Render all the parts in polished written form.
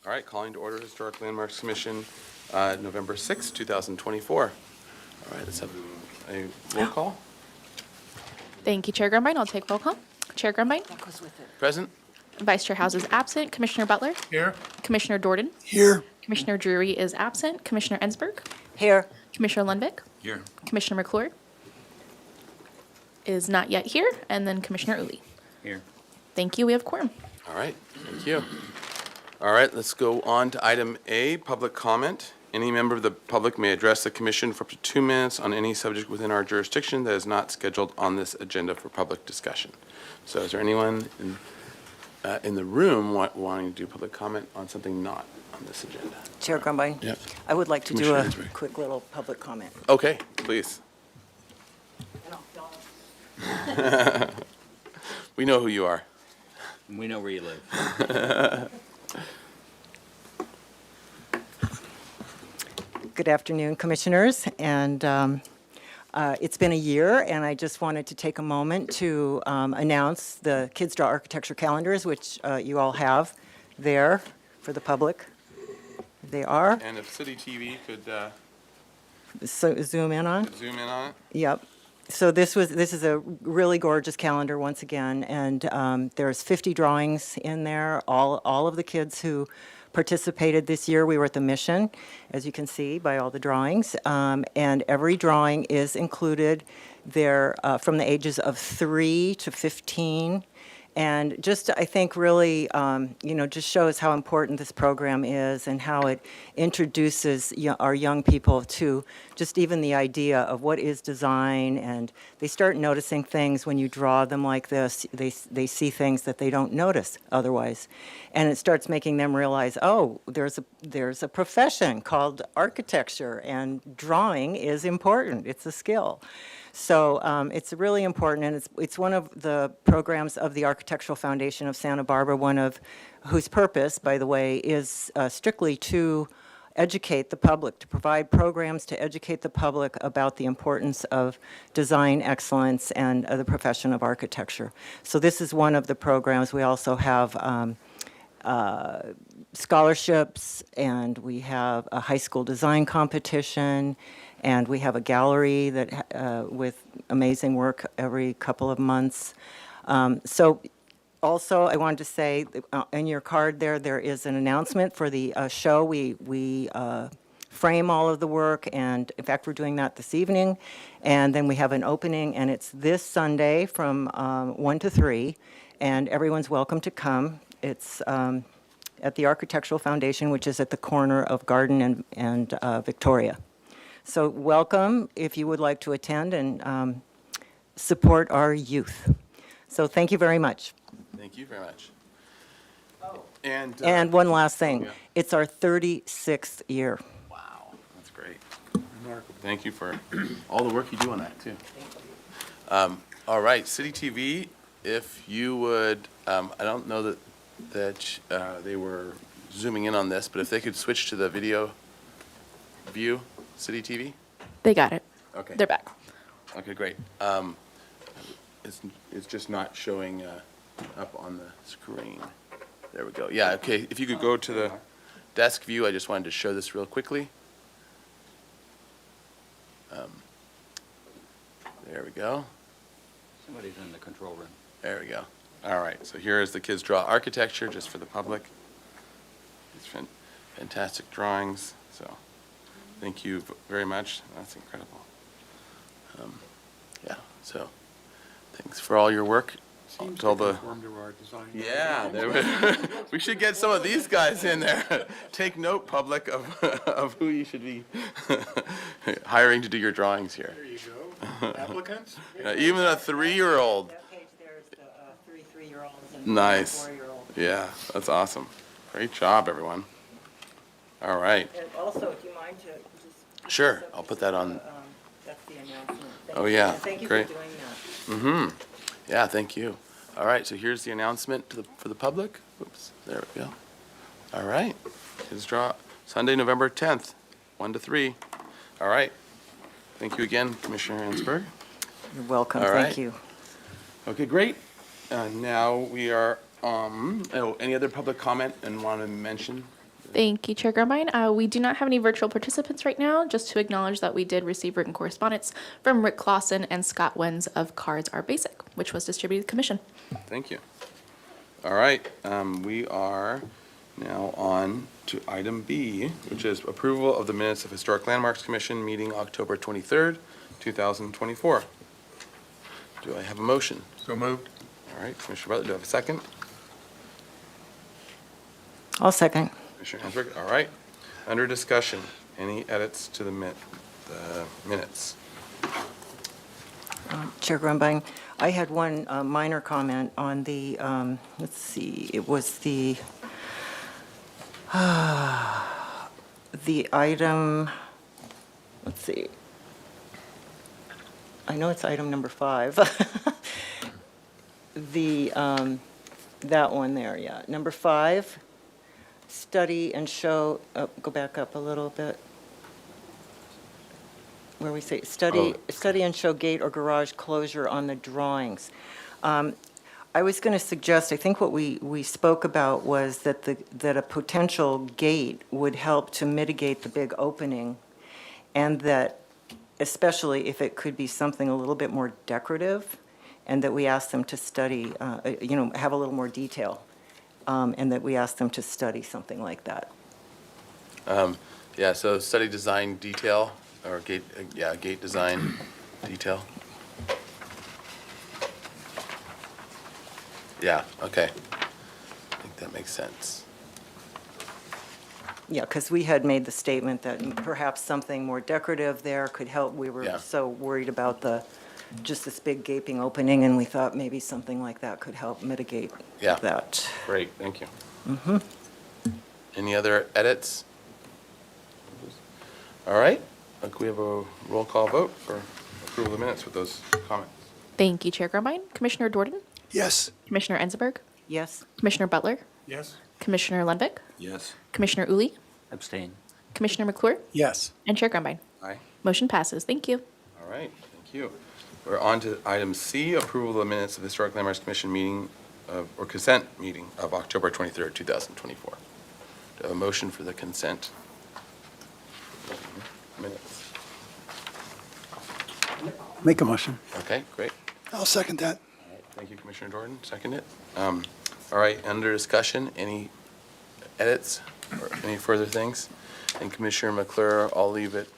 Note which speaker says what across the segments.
Speaker 1: All right, calling to order Historic Landmarks Commission, November 6, 2024. All right, let's have a roll call.
Speaker 2: Thank you, Chair Grumbine. I'll take roll call. Chair Grumbine.
Speaker 1: Present.
Speaker 2: Vice Chair House is absent. Commissioner Butler.
Speaker 3: Here.
Speaker 2: Commissioner Jordan.
Speaker 3: Here.
Speaker 2: Commissioner Drury is absent. Commissioner Ensberg.
Speaker 4: Here.
Speaker 2: Commissioner Lundvik.
Speaker 3: Here.
Speaker 2: Commissioner McClure is not yet here. And then Commissioner Uli.
Speaker 3: Here.
Speaker 2: Thank you. We have quorum.
Speaker 1: All right, thank you. All right, let's go on to item A, public comment. Any member of the public may address the commission for up to 2 minutes on any subject within our jurisdiction that is not scheduled on this agenda for public discussion. So is there anyone in the room wanting to do public comment on something not on this agenda?
Speaker 4: Chair Grumbine?
Speaker 1: Yep.
Speaker 4: I would like to do a
Speaker 1: Commissioner Ensberg.
Speaker 4: quick little public comment.
Speaker 1: Okay, please. We know who you are.
Speaker 3: We know where you live.
Speaker 4: Good afternoon, Commissioners, and it's been a year, and I just wanted to take a moment to announce the Kids Draw Architecture calendars, which you all have there for the public. They are.
Speaker 1: And if City TV could
Speaker 4: So zoom in on.
Speaker 1: zoom in on it.
Speaker 4: Yep. So this is a really gorgeous calendar once again, and there's 50 drawings in there. All of the kids who participated this year, we were at the Mission, as you can see by all the drawings, and every drawing is included there from the ages of 3 to 15. And just, I think, really, just shows how important this program is and how it introduces our young people to just even the idea of what is design. And they start noticing things when you draw them like this. They see things that they don't notice otherwise. And it starts making them realize, oh, there's a profession called architecture, and drawing is important. It's a skill. So it's really important, and it's one of the programs of the Architectural Foundation of Santa Barbara, one of whose purpose, by the way, is strictly to educate the public, to provide programs to educate the public about the importance of design excellence and the profession of architecture. So this is one of the programs. We also have scholarships, and we have a high school design competition, and we have a gallery that with amazing work every couple of months. So also, I wanted to say, in your card there is an announcement for the show. We frame all of the work, and in fact, we're doing that this evening. And then we have an opening, and it's this Sunday from 1 to 3, and everyone's welcome to come. It's at the Architectural Foundation, which is at the corner of Garden and Victoria. So welcome if you would like to attend and support our youth. So thank you very much.
Speaker 1: Thank you very much. And
Speaker 4: And one last thing.
Speaker 1: Yeah.
Speaker 4: It's our 36th year.
Speaker 1: wow, that's great. Remarkable. Thank you for all the work you do on that, too. All right, City TV, if you would, I don't know that they were zooming in on this, but if they could switch to the video view, City TV?
Speaker 2: They got it.
Speaker 1: Okay.
Speaker 2: They're back.
Speaker 1: Okay, great. It's just not showing up on the screen. There we go. Yeah, okay, if you could go to the desk view, I just wanted to show this real quickly. There we go.
Speaker 3: Somebody's in the control room.
Speaker 1: There we go. All right, so here is the Kids Draw Architecture, just for the public. It's fantastic drawings, so thank you very much. That's incredible. Yeah, so thanks for all your work.
Speaker 5: Seems
Speaker 1: To all
Speaker 5: to
Speaker 1: the-
Speaker 5: conform to our design.
Speaker 1: Yeah, we should get some of these guys in there. Take note, public, of who you should be hiring to do your drawings here.
Speaker 5: There you go. Applicants?
Speaker 1: Even a 3-year-old.
Speaker 4: That page there is the 3-year-olds and
Speaker 1: Nice.
Speaker 4: 4-year-olds.
Speaker 1: Yeah, that's awesome. Great job, everyone. All right.
Speaker 4: And also, if you mind to just...
Speaker 1: Sure, I'll put that on.
Speaker 4: That's the announcement. Thank
Speaker 1: Oh,
Speaker 4: you.
Speaker 1: yeah,
Speaker 4: And thank you
Speaker 1: great.
Speaker 4: for doing that.
Speaker 1: Yeah, thank you. All right, so here's the announcement for the public. Oops, there we go. All right, Kids Draw, Sunday, November 10th, 1 to 3. All right. Thank you again, Commissioner Ensberg.
Speaker 4: You're welcome.
Speaker 1: All
Speaker 4: Thank
Speaker 1: right.
Speaker 4: you.
Speaker 1: Okay, great. Now we are, any other public comment and want to mention
Speaker 2: Thank you, Chair Grumbine. We do not have any virtual participants right now, just to acknowledge that we did receive written correspondence from Rick Clausen and Scott Wenz of Cards Are Basic, which was distributed to the commission.
Speaker 1: Thank you. All right, we are now on to item B, which is approval of the minutes of Historic Landmarks Commission meeting October 23rd, 2024. Do I have a motion?
Speaker 5: So moved.
Speaker 1: All right, Commissioner Butler, do I have a second?
Speaker 4: I'll second.
Speaker 1: Commissioner Hansberg, all right. Under discussion, any edits to the minutes?
Speaker 4: Chair Grumbine, I had one minor comment on the, let's see, it was the item, let's see. I know it's item number 5. That one there, yeah. Number 5, study and show, go back up a little bit. Where we say, study and show gate or garage closure on the drawings. I was going to suggest, I think what we spoke about was that that a potential gate would help to mitigate the big opening, and that especially if it could be something a little bit more decorative, and that we ask them to study, have a little more detail, and that we ask them to study something like that.
Speaker 1: Yeah, so study design detail, or gate design detail. Yeah, okay. I think that makes sense.
Speaker 4: Yeah, because we had made the statement that perhaps something more decorative there could help. We
Speaker 1: Yeah.
Speaker 4: were so worried about just this big gaping opening, and we thought maybe something like that could help mitigate
Speaker 1: Yeah.
Speaker 4: that.
Speaker 1: Great, thank you. Any other edits? All right, can we have a roll call vote for approval of the minutes with those comments?
Speaker 2: Thank you, Chair Grumbine. Commissioner Dorden,
Speaker 5: Yes.
Speaker 2: Commissioner Enzberg,
Speaker 4: Yes?
Speaker 2: Commissioner Butler,
Speaker 5: Yes.
Speaker 2: Commissioner Lundvik,
Speaker 3: Yes.
Speaker 2: Commissioner Uli,
Speaker 3: Abstain.
Speaker 2: Commissioner McClure,
Speaker 5: Yes.
Speaker 2: and Chair Grumbine.
Speaker 1: Aye.
Speaker 2: Motion passes. Thank you.
Speaker 1: All right, thank you. We're on to item C, approval of the minutes of the Historic Landmarks Commission meeting, or consent meeting of October 23rd, 2024. Do I have a motion for the consent minutes?
Speaker 5: Make a motion.
Speaker 1: Okay, great.
Speaker 5: I'll second that.
Speaker 1: All right, thank you, Commissioner Jordan. Second it. All right, under discussion, any edits or any further things? And Commissioner McClure, I'll leave it,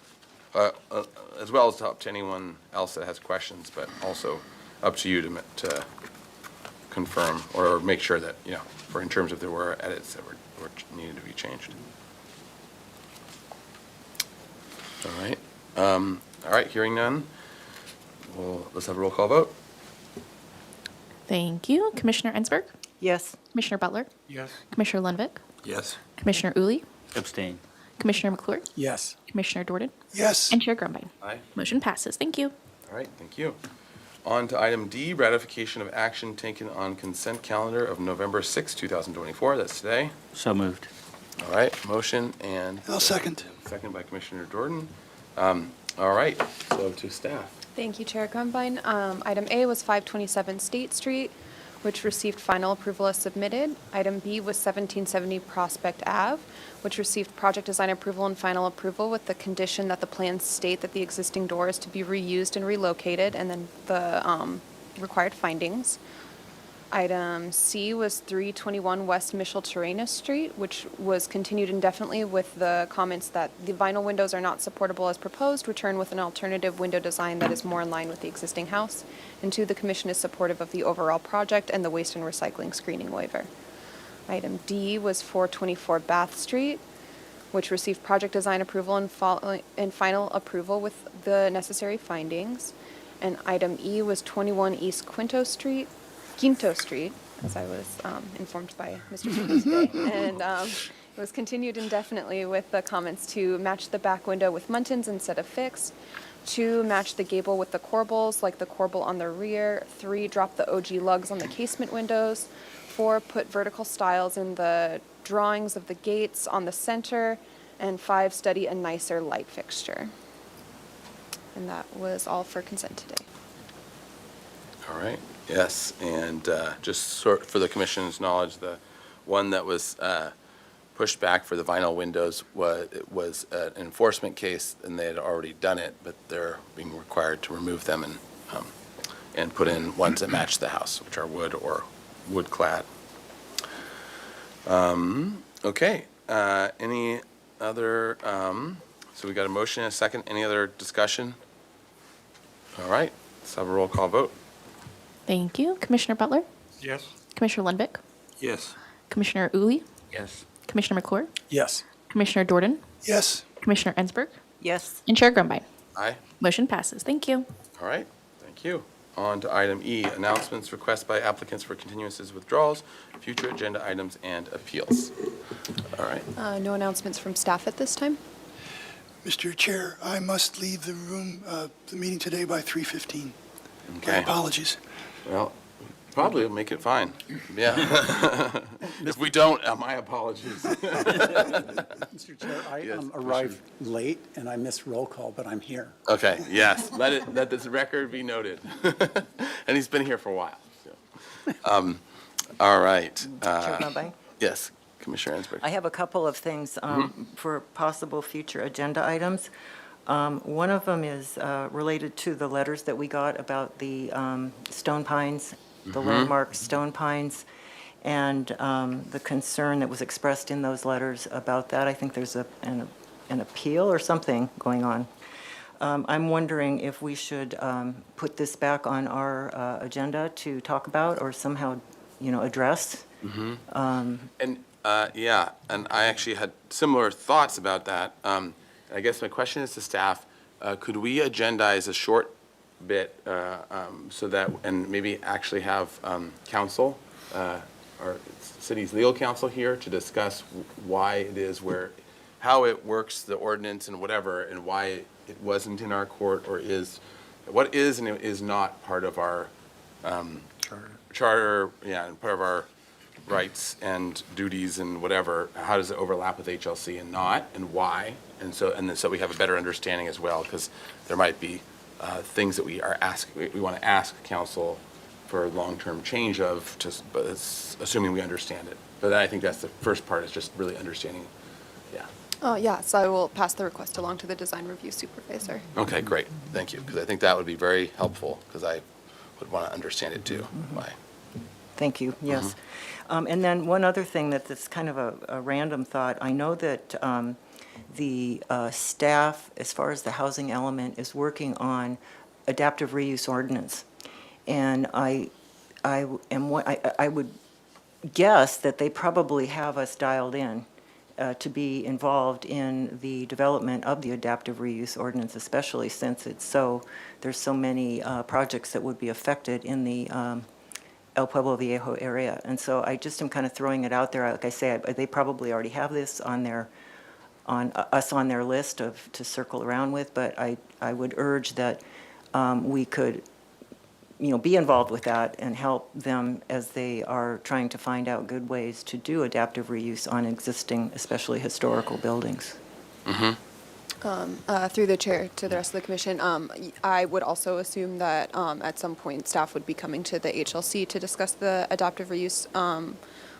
Speaker 1: as well as up to anyone else that has questions, but also up to you to confirm or make sure that, for in terms of there were edits that were needed to be changed. All right, hearing none, let's have a roll call vote.
Speaker 2: Thank you. Commissioner Enzberg,
Speaker 4: Yes?
Speaker 2: Commissioner Butler,
Speaker 5: Yes.
Speaker 2: Commissioner Lundvik,
Speaker 3: Yes.
Speaker 2: Commissioner Uli,
Speaker 3: Abstain.
Speaker 2: Commissioner McClure,
Speaker 5: Yes.
Speaker 2: Commissioner Dorden,
Speaker 5: Yes.
Speaker 2: and Chair Grumbine.
Speaker 1: Aye.
Speaker 2: Motion passes. Thank you.
Speaker 1: All right, thank you. On to item D, ratification of action taken on consent calendar of November 6, 2024. That's today.
Speaker 3: So moved.
Speaker 1: All right, motion and
Speaker 5: I'll second.
Speaker 1: second by Commissioner Jordan. All right, so to staff.
Speaker 6: Thank you, Chair Grumbine. Item A was 527 State Street, which received final approval as submitted. Item B was 1770 Prospect Ave, which received project design approval and final approval with the condition that the plans state that the existing door is to be reused and relocated, and then the required findings. Item C was 321 West Micheltorena Street, which was continued indefinitely with the comments that the vinyl windows are not supportable as proposed, return with an alternative window design that is more in line with the existing house. And 2, the commission is supportive of the overall project and the waste and recycling screening waiver. Item D was 424 Bath Street, which received project design approval and final approval with the necessary findings. And item E was 21 East Quinto Street, as I was informed by Mr. Chico today. And it was continued indefinitely with the comments to match the back window with muntins instead of fixed. 2, match the gable with the corbels, like the corbel on the rear. 3, drop the OG lugs on the casement windows. 4, put vertical stiles in the drawings of the gates on the center. And 5, study a nicer light fixture. And that was all for consent today.
Speaker 1: All right, yes, and just sort for the commission's knowledge, the one that was pushback for the vinyl windows was an enforcement case, and they had already done it, but they're being required to remove them and put in ones that match the house, which are wood or wood clad. Okay, any other, so we got a motion and a second. Any other discussion? All right, let's have a roll call vote.
Speaker 2: Thank you. Commissioner Butler?
Speaker 5: Yes.
Speaker 2: Commissioner Lundvik?
Speaker 3: Yes.
Speaker 2: Commissioner Uli?
Speaker 3: Yes.
Speaker 2: Commissioner McClure?
Speaker 5: Yes.
Speaker 2: Commissioner Jordan?
Speaker 5: Yes.
Speaker 2: Commissioner Ensberg?
Speaker 4: Yes.
Speaker 2: And Chair Grumbine.
Speaker 1: Aye.
Speaker 2: Motion passes. Thank you.
Speaker 1: All right, thank you. On to item E, announcements, requests by applicants for continuances, withdrawals, future agenda items, and appeals. All right,
Speaker 6: No announcements from staff at this time.
Speaker 5: Mr. Chair, I must leave the room, the meeting today by 3:15. My
Speaker 1: okay.
Speaker 5: apologies.
Speaker 1: Well, probably will make it fine. Yeah. If we don't, my apologies.
Speaker 7: Mr. Chair, I
Speaker 1: Yes,
Speaker 7: arrived late and I missed roll call, but I'm here.
Speaker 1: Okay, yes, let this record be noted. And he's been here for a while. So. All right.
Speaker 4: Chair Grumbine?
Speaker 1: Yes, Commissioner Ensberg.
Speaker 4: I have a couple of things for possible future agenda items. One of them is related to the letters that we got about the stone pines, the landmark stone pines, and the concern that was expressed in those letters about that. I think there's an appeal or something going on. I'm wondering if we should put this back on our agenda to talk about or somehow, address.
Speaker 1: And, yeah, and I actually had similar thoughts about that. I guess my question is to staff, could we agendize a short bit so that, and maybe actually have counsel, our city's legal counsel here to discuss why it is how it works, the ordinance and whatever, and why it wasn't in our court or what is and is not part of our charter, yeah, and part of our rights and duties and whatever. How does it overlap with HLC and not, and why? And then so we have a better understanding as well, because there might be things that we want to ask council for long-term change of, but it's assuming we understand it. But I think that's the first part, is just really understanding, yeah.
Speaker 6: Yeah, so I will pass the request along to the design review supervisor.
Speaker 1: Okay, great, thank you, because I think that would be very helpful, because I would want to understand it too, why.
Speaker 4: Thank you, yes. And then one other thing that's kind of a random thought. I know that the staff, as far as the housing element, is working on adaptive reuse ordinance. And I would guess that they probably have us dialed in to be involved in the development of the adaptive reuse ordinance, especially since there's so many projects that would be affected in the El Pueblo Viejo area. And so I just am kind of throwing it out there. Like I say, they probably already have this on their list to circle around with, but I would urge that we could, be involved with that and help them as they are trying to find out good ways to do adaptive reuse on existing, especially historical buildings.
Speaker 6: Through the chair to the rest of the commission, I would also assume that at some point staff would be coming to the HLC to discuss the adaptive reuse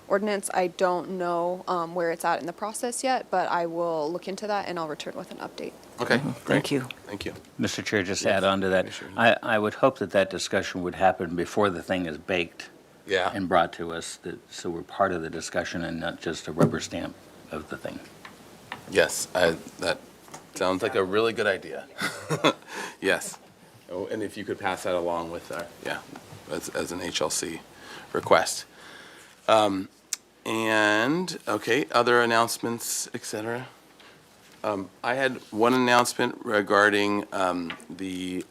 Speaker 6: ordinance. I don't know where it's at in the process yet, but I will look into that and I'll return with an update.
Speaker 1: Okay, great.
Speaker 4: Thank you.
Speaker 1: Thank you.
Speaker 3: Mr. Chair, just to add on to that,
Speaker 1: Commissioner.
Speaker 3: I would hope that discussion would happen before the thing is baked
Speaker 1: Yeah.
Speaker 3: and brought to us, so we're part of the discussion and not just a rubber stamp of the thing.
Speaker 1: Yes, that sounds like a really good idea. Yes. Oh, and if you could pass that along with, as an HLC request. And, okay, other announcements, et cetera. I had one announcement regarding the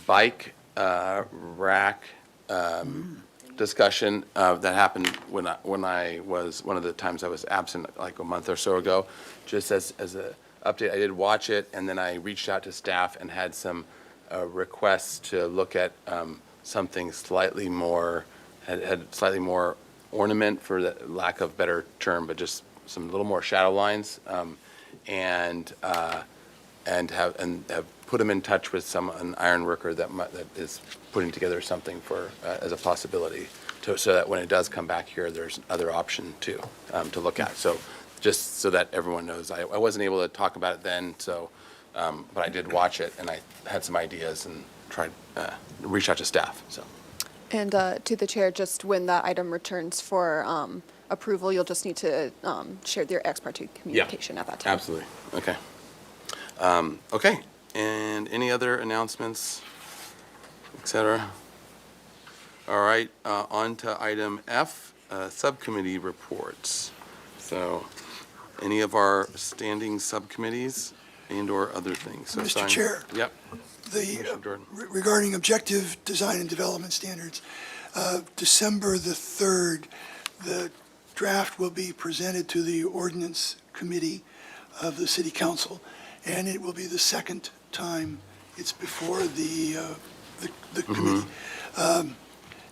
Speaker 1: bike rack discussion that happened when I was, one of the times I was absent like a month or so ago. Just as a update, I did watch it, and then I reached out to staff and had some requests to look at something slightly more, had slightly more ornament, for the lack of better term, but just some little more shadow lines, and have put them in touch with an iron worker that is putting together something for as a possibility so that when it does come back here, there's another option too, to look at. So just so that everyone knows, I wasn't able to talk about it then, so, but I did watch it, and I had some ideas and tried, reach out to staff, so.
Speaker 8: And to the chair, just when that item returns for approval, you'll just need to share your ex parte communication at that time.
Speaker 1: Absolutely, okay. Okay, and any other announcements, et cetera? All right, on to item F, subcommittee reports. So, any of our standing subcommittees and/or other things? So
Speaker 5: Mr.
Speaker 1: sign-
Speaker 5: Chair.
Speaker 1: Yep.
Speaker 5: The,
Speaker 1: Jordan.
Speaker 5: regarding objective design and development standards, December the 3rd, the draft will be presented to the ordinance committee of the city council, and it will be the second time it's before the committee.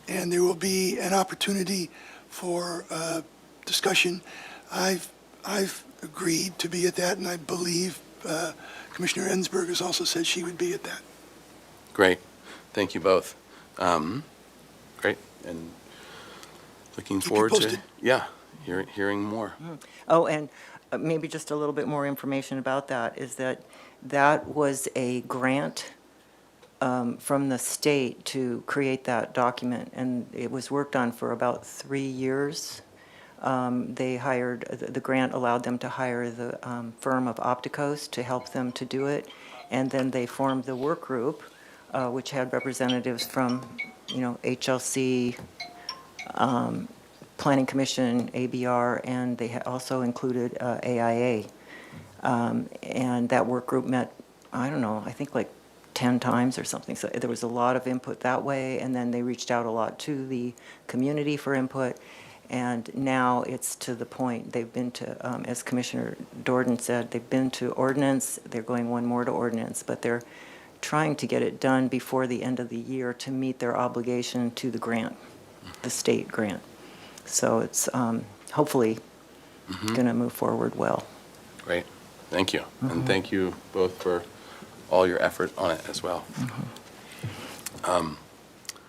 Speaker 5: And there will be an opportunity for discussion. I've agreed to be at that, and I believe Commissioner Ensberg has also said she would be at that.
Speaker 1: Great, thank you both. Great, and looking
Speaker 5: Keep you
Speaker 1: forward to,
Speaker 5: posted.
Speaker 1: yeah, hearing more.
Speaker 4: Oh, and maybe just a little bit more information about that is that that was a grant from the state to create that document, and it was worked on for about 3 years. They hired, the grant allowed them to hire the firm of Opticos to help them to do it, and then they formed the work group, which had representatives from, HLC, Planning Commission, ABR, and they also included AIA. And that work group met, I don't know, I think like 10 times or something. So there was a lot of input that way, and then they reached out a lot to the community for input. And now it's to the point, they've been to, as Commissioner Dordan said, they've been to ordinance, they're going one more to ordinance, but they're trying to get it done before the end of the year to meet their obligation to the grant, the state grant. So it's hopefully going to move forward well.
Speaker 1: Great, thank you. And thank you both for all your effort on it as well.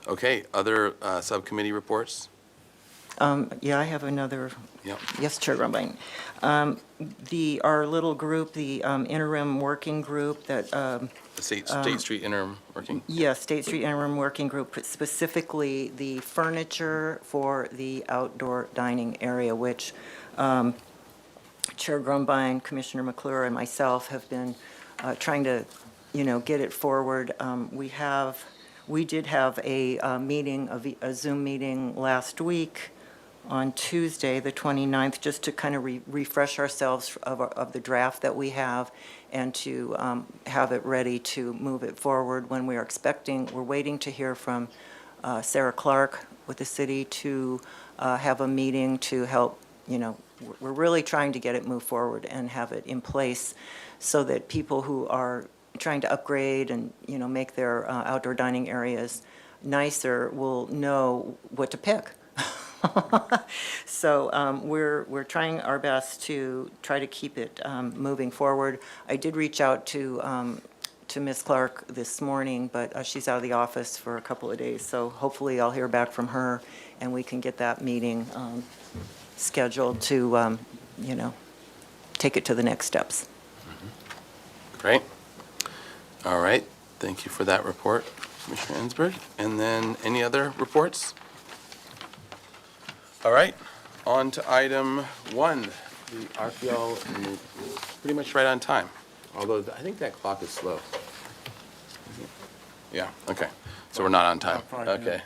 Speaker 1: Okay, other subcommittee reports?
Speaker 4: Yeah, I have another.
Speaker 1: Yep.
Speaker 4: Yes, Chair Rumbling. Our little group, the interim working group that,
Speaker 1: The State Street interim working?
Speaker 4: yes, State Street Interim Working Group, specifically the furniture for the outdoor dining area, which Chair Grumbine, Commissioner McClure, and myself have been trying to, get it forward. We did have a meeting, a Zoom meeting last week on Tuesday, the 29th, just to kind of refresh ourselves of the draft that we have and to have it ready to move it forward when we're waiting to hear from Sarah Clark with the city to have a meeting to help, we're really trying to get it moved forward and have it in place so that people who are trying to upgrade and, make their outdoor dining areas nicer will know what to pick. So we're trying our best to try to keep it moving forward. I did reach out to Ms. Clark this morning, but she's out of the office for a couple of days. So hopefully I'll hear back from her and we can get that meeting scheduled to, take it to the next steps.
Speaker 1: Great. All right, thank you for that report, Commissioner Ensberg. And then any other reports? All right, on to item 1, the RPL, pretty much right on time, although I think that clock is slow. Yeah, okay, so we're not on time. Okay,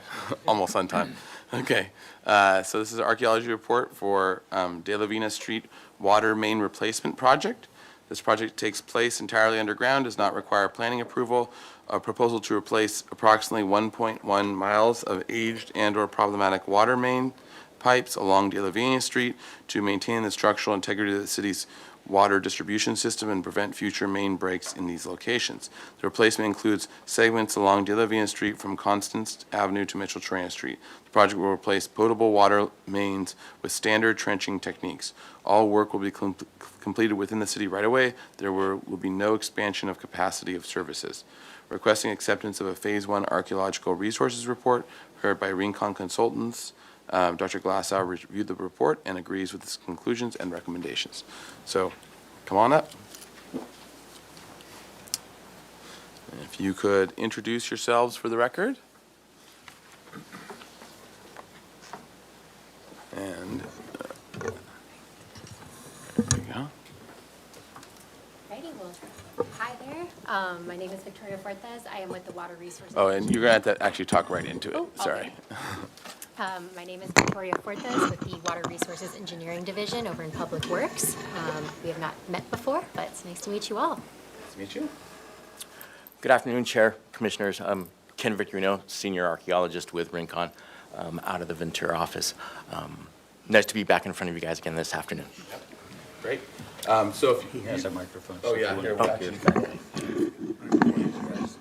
Speaker 1: almost on time. Okay, so this is an archaeology report for De La Vina Street Water Main Replacement Project. This project takes place entirely underground, does not require planning approval. A proposal to replace approximately 1.1 miles of aged and/or problematic water main pipes along De La Vina Street to maintain the structural integrity of the city's water distribution system and prevent future main breaks in these locations. The replacement includes segments along De La Vina Street from Constance Avenue to Mitchell-Torrena Street. The project will replace potable water mains with standard trenching techniques. All work will be completed within the city right away. There will be no expansion of capacity of services. Requesting acceptance of a Phase 1 archaeological resources report prepared by Rincon Consultants Dr. Glassow reviewed the report and agrees with its conclusions and recommendations. So come on up. And if you could introduce yourselves for the record. And there you go.
Speaker 9: Righty, well, hi there. My name is Victoria Fuertes. I am with the Water Resources.
Speaker 1: Oh, and you're going to have to actually talk right into it.
Speaker 9: Oh,
Speaker 1: Sorry.
Speaker 9: My name is Victoria Fuertes with the Water Resources Engineering Division over in Public Works. We have not met before, but it's nice to meet you all.
Speaker 1: Nice to meet you.
Speaker 10: Good afternoon, Chair, Commissioners. I'm Ken Victorino, Senior Archaeologist with Rincon, out of the Ventura office. Nice to be back in front of you guys again this afternoon.
Speaker 1: Great. So if
Speaker 3: He has a microphone.
Speaker 1: Oh,
Speaker 3: so if
Speaker 1: yeah,
Speaker 3: you
Speaker 1: here,
Speaker 3: wanna
Speaker 1: we'll
Speaker 3: talk
Speaker 1: actually-
Speaker 3: to-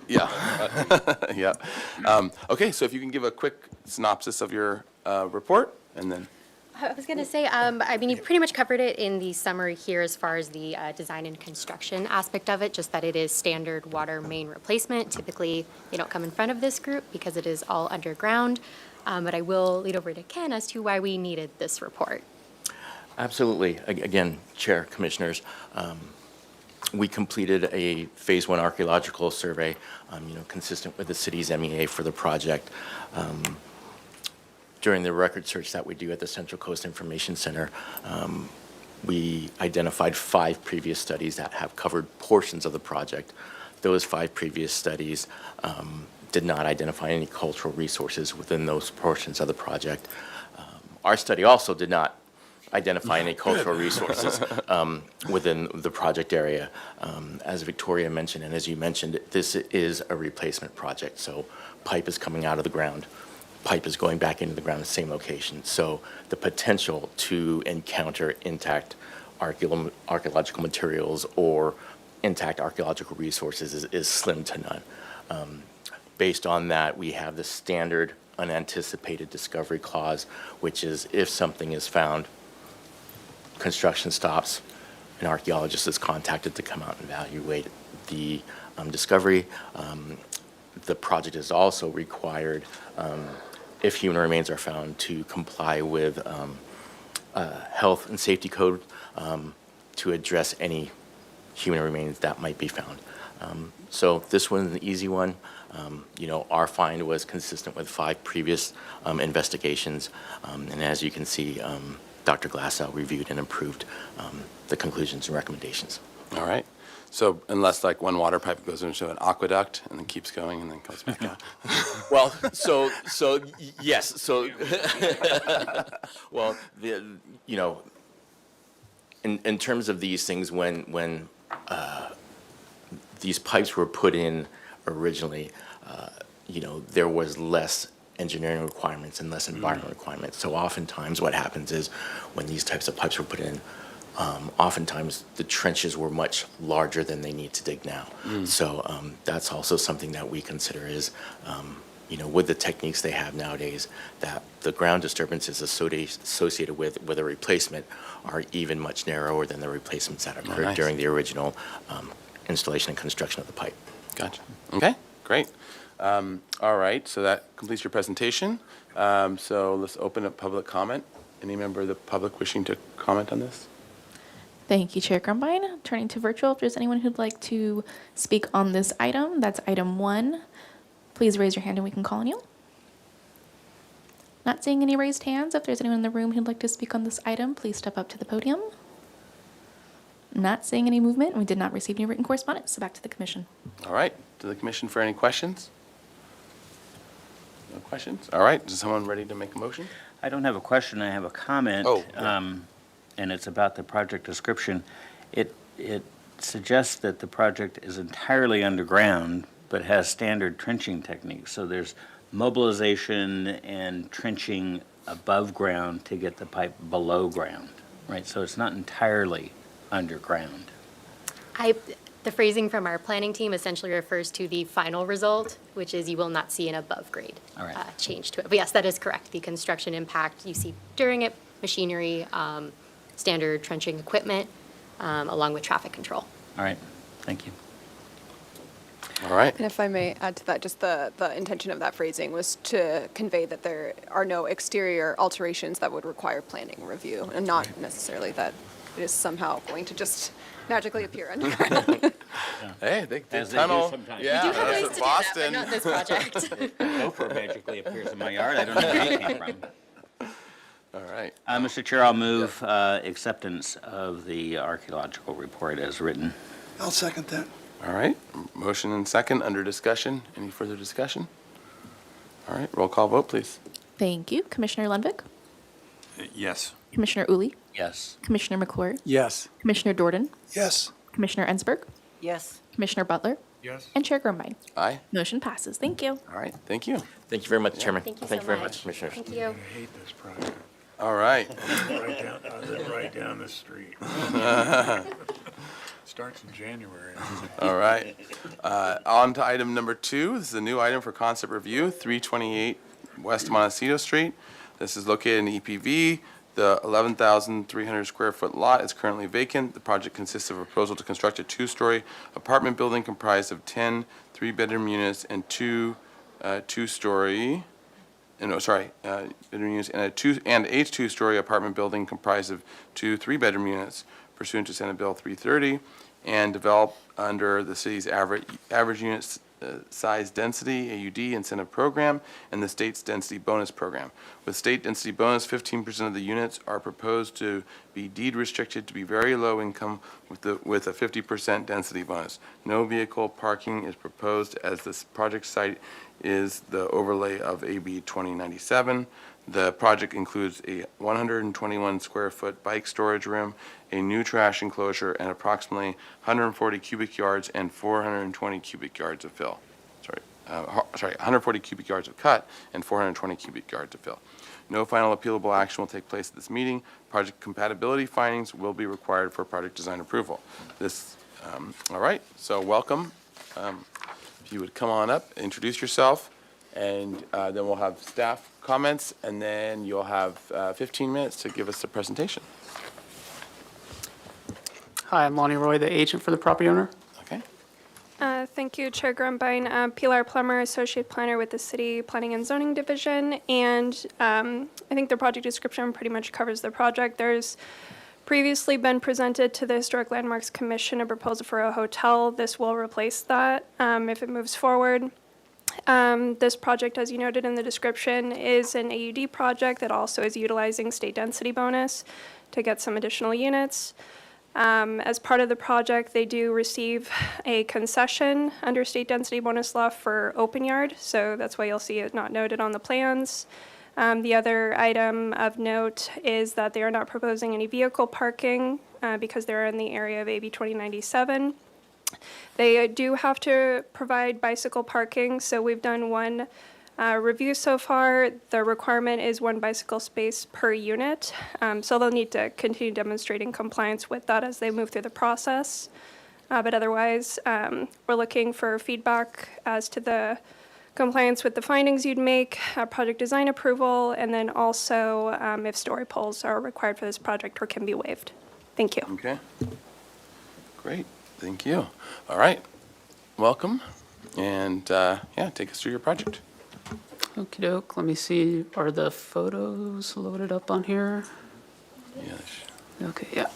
Speaker 1: Yeah. Yeah. Okay, so if you can give a quick synopsis of your report, and then,
Speaker 9: I was going to say, I mean, you pretty much covered it in the summary here as far as the design and construction aspect of it, just that it is standard water main replacement. Typically, they don't come in front of this group because it is all underground. But I will lead over to Ken as to why we needed this report.
Speaker 10: Absolutely. Again, Chair, Commissioners, we completed a Phase 1 archaeological survey, consistent with the city's MEA for the project. During the record search that we do at the Central Coast Information Center, we identified 5 previous studies that have covered portions of the project. Those 5 previous studies did not identify any cultural resources within those portions of the project. Our study also did not identify any cultural resources within the project area. As Victoria mentioned, and as you mentioned, this is a replacement project. So pipe is coming out of the ground. Pipe is going back into the ground in the same location. So the potential to encounter intact archaeological materials or intact archaeological resources is slim to none. Based on that, we have the standard unanticipated discovery clause, which is if something is found, construction stops, an archaeologist is contacted to come out and evaluate the discovery. The project is also required, if human remains are found, to comply with health and safety code to address any human remains that might be found. So this one's an easy one. Our find was consistent with 5 previous investigations, and as you can see, Dr. Glassow reviewed and approved the conclusions and recommendations.
Speaker 1: all right. So unless like one water pipe goes into an aqueduct and then keeps going and then comes back out.
Speaker 10: Well, yes, well, in terms of these things, when these pipes were put in originally, there was less engineering requirements and less environmental requirements. So oftentimes what happens is when these types of pipes were put in, oftentimes the trenches were much larger than they need to dig now. So that's also something that we consider is, with the techniques they have nowadays, that the ground disturbances associated with a replacement are even much narrower than the replacements that occurred
Speaker 1: nice.
Speaker 10: during the original installation and construction of the pipe.
Speaker 1: Gotcha. Okay, great. All right, so that completes your presentation. So let's open up public comment. Any member of the public wishing to comment on this?
Speaker 2: Thank you, Chair Grumbine. Turning to virtual, if there's anyone who'd like to speak on this item, that's item 1. Please raise your hand and we can call on you. Not seeing any raised hands. If there's anyone in the room who'd like to speak on this item, please step up to the podium. Not seeing any movement. We did not receive any written correspondence, so back to the commission.
Speaker 1: All right, to the commission for any questions? No questions? All right, is someone ready to make a motion?
Speaker 3: I don't have a question, I have a comment.
Speaker 1: Oh, yeah.
Speaker 3: And it's about the project description. It suggests that the project is entirely underground, but has standard trenching techniques. So there's mobilization and trenching above ground to get the pipe below ground, right? So it's not entirely underground.
Speaker 9: The phrasing from our planning team essentially refers to the final result, which is you will not see an above grade
Speaker 3: All right.
Speaker 9: change to it. But yes, that is correct. The construction impact you see during it, machinery, standard trenching equipment, along with traffic control.
Speaker 3: All right, thank you.
Speaker 1: All right.
Speaker 8: And if I may add to that, just the intention of that phrasing was to convey that there are no exterior alterations that would require planning review, and not necessarily that it is somehow going to just magically appear underground.
Speaker 1: Hey, the
Speaker 3: As they do
Speaker 1: tunnel.
Speaker 3: sometimes.
Speaker 1: Yeah,
Speaker 3: We do have
Speaker 1: that's what Boston.
Speaker 9: this project.
Speaker 3: Gopher magically appears in my yard. I don't know where it came from.
Speaker 1: All right.
Speaker 3: Mr. Chair, I'll move acceptance of the archaeological report as written.
Speaker 5: I'll second that.
Speaker 1: All right. Motion and second under discussion. Any further discussion? All right. Roll call vote, please.
Speaker 2: Thank you. Commissioner Lundvik,
Speaker 11: Yes.
Speaker 2: Commissioner Uli,
Speaker 3: Yes.
Speaker 2: Commissioner McClure,
Speaker 7: Yes.
Speaker 2: Commissioner Jordan,
Speaker 5: Yes.
Speaker 2: Commissioner Ensberg,
Speaker 4: Yes.
Speaker 2: Commissioner Butler,
Speaker 11: Yes.
Speaker 2: and Chair Grumbine.
Speaker 1: Aye.
Speaker 2: Motion passes. Thank you.
Speaker 1: All right. Thank you.
Speaker 10: Thank you very much, Chairman.
Speaker 9: Thank you
Speaker 10: Thank
Speaker 9: so
Speaker 10: you very
Speaker 9: much.
Speaker 10: much, Commissioners.
Speaker 9: Thank you.
Speaker 11: I hate this project.
Speaker 1: All right.
Speaker 11: I live right down the street. Starts in January.
Speaker 1: All right. On to item number 2. This is a new item for concept review, 328 West Montecito Street. This is located in EPV. The 11,300 square foot lot is currently vacant. The project consists of a proposal to construct a 2-story apartment building comprised of 10 3-bedroom units and 2 2-story, bedroom units and a 2-story apartment building comprised of 2 3-bedroom units pursuant to Senate Bill 330, and develop under the city's average unit size density, AUD, incentive program, and the state's density bonus program. With state density bonus, 15% of the units are proposed to be deed restricted to be very low income with a 50% density bonus. No vehicle parking is proposed, as this project site is the overlay of AB 2097. The project includes a 121 square foot bike storage room, a new trash enclosure, and approximately 140 cubic yards and 420 cubic yards of fill. 140 cubic yards of cut and 420 cubic yards of fill. No final appealable action will take place at this meeting. Project compatibility findings will be required for project design approval. All right, so welcome. If you would come on up, introduce yourself, and then we'll have staff comments, and then you'll have 15 minutes to give us the presentation.
Speaker 12: Hi, I'm Lonnie Roy, the agent for the property owner.
Speaker 1: Okay.
Speaker 13: Thank you, Chair Grumbine. Pilar Plummer, Associate Planner with the City Planning and Zoning Division. And I think the project description pretty much covers the project. There's previously been presented to the Historic Landmarks Commission a proposal for a hotel. This will replace that if it moves forward. This project, as you noted in the description, is an AUD project that also is utilizing state density bonus to get some additional units. As part of the project, they do receive a concession under state density bonus law for open yard, so that's why you'll see it not noted on the plans. The other item of note is that they are not proposing any vehicle parking because they're in the area of AB 2097. They do have to provide bicycle parking, so we've done one review so far. The requirement is 1 bicycle space per unit, so they'll need to continue demonstrating compliance with that as they move through the process. But otherwise, we're looking for feedback as to the compliance with the findings you'd make, project design approval, and then also if story poles are required for this project or can be waived. Thank you.
Speaker 1: Okay. Great. Thank you. All right. Welcome. And take us through your project.
Speaker 12: Okie doke, let me see, are the photos loaded up on here?
Speaker 1: Yes.
Speaker 12: Okay, yeah.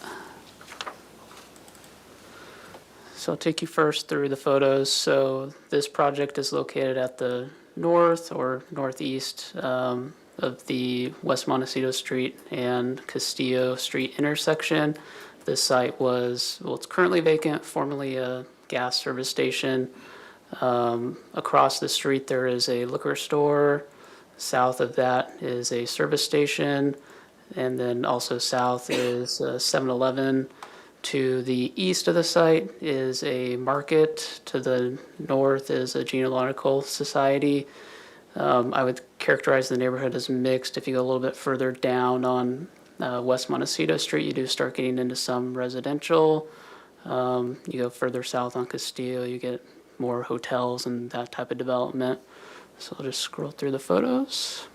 Speaker 12: So I'll take you first through the photos. So this project is located at the north or northeast of the West Montecito Street and Castillo Street intersection. This site was, well, it's currently vacant, formerly a gas service station. Across the street, there is a liquor store. South of that is a service station. And then also south is a 7-Eleven. To the east of the site is a market. To the north is a genealogical society. I would characterize the neighborhood as mixed. If you go a little bit further down on West Montecito Street, you do start getting into some residential. You go further south on Castillo, you get more hotels and that type of development. So I'll just scroll through the photos.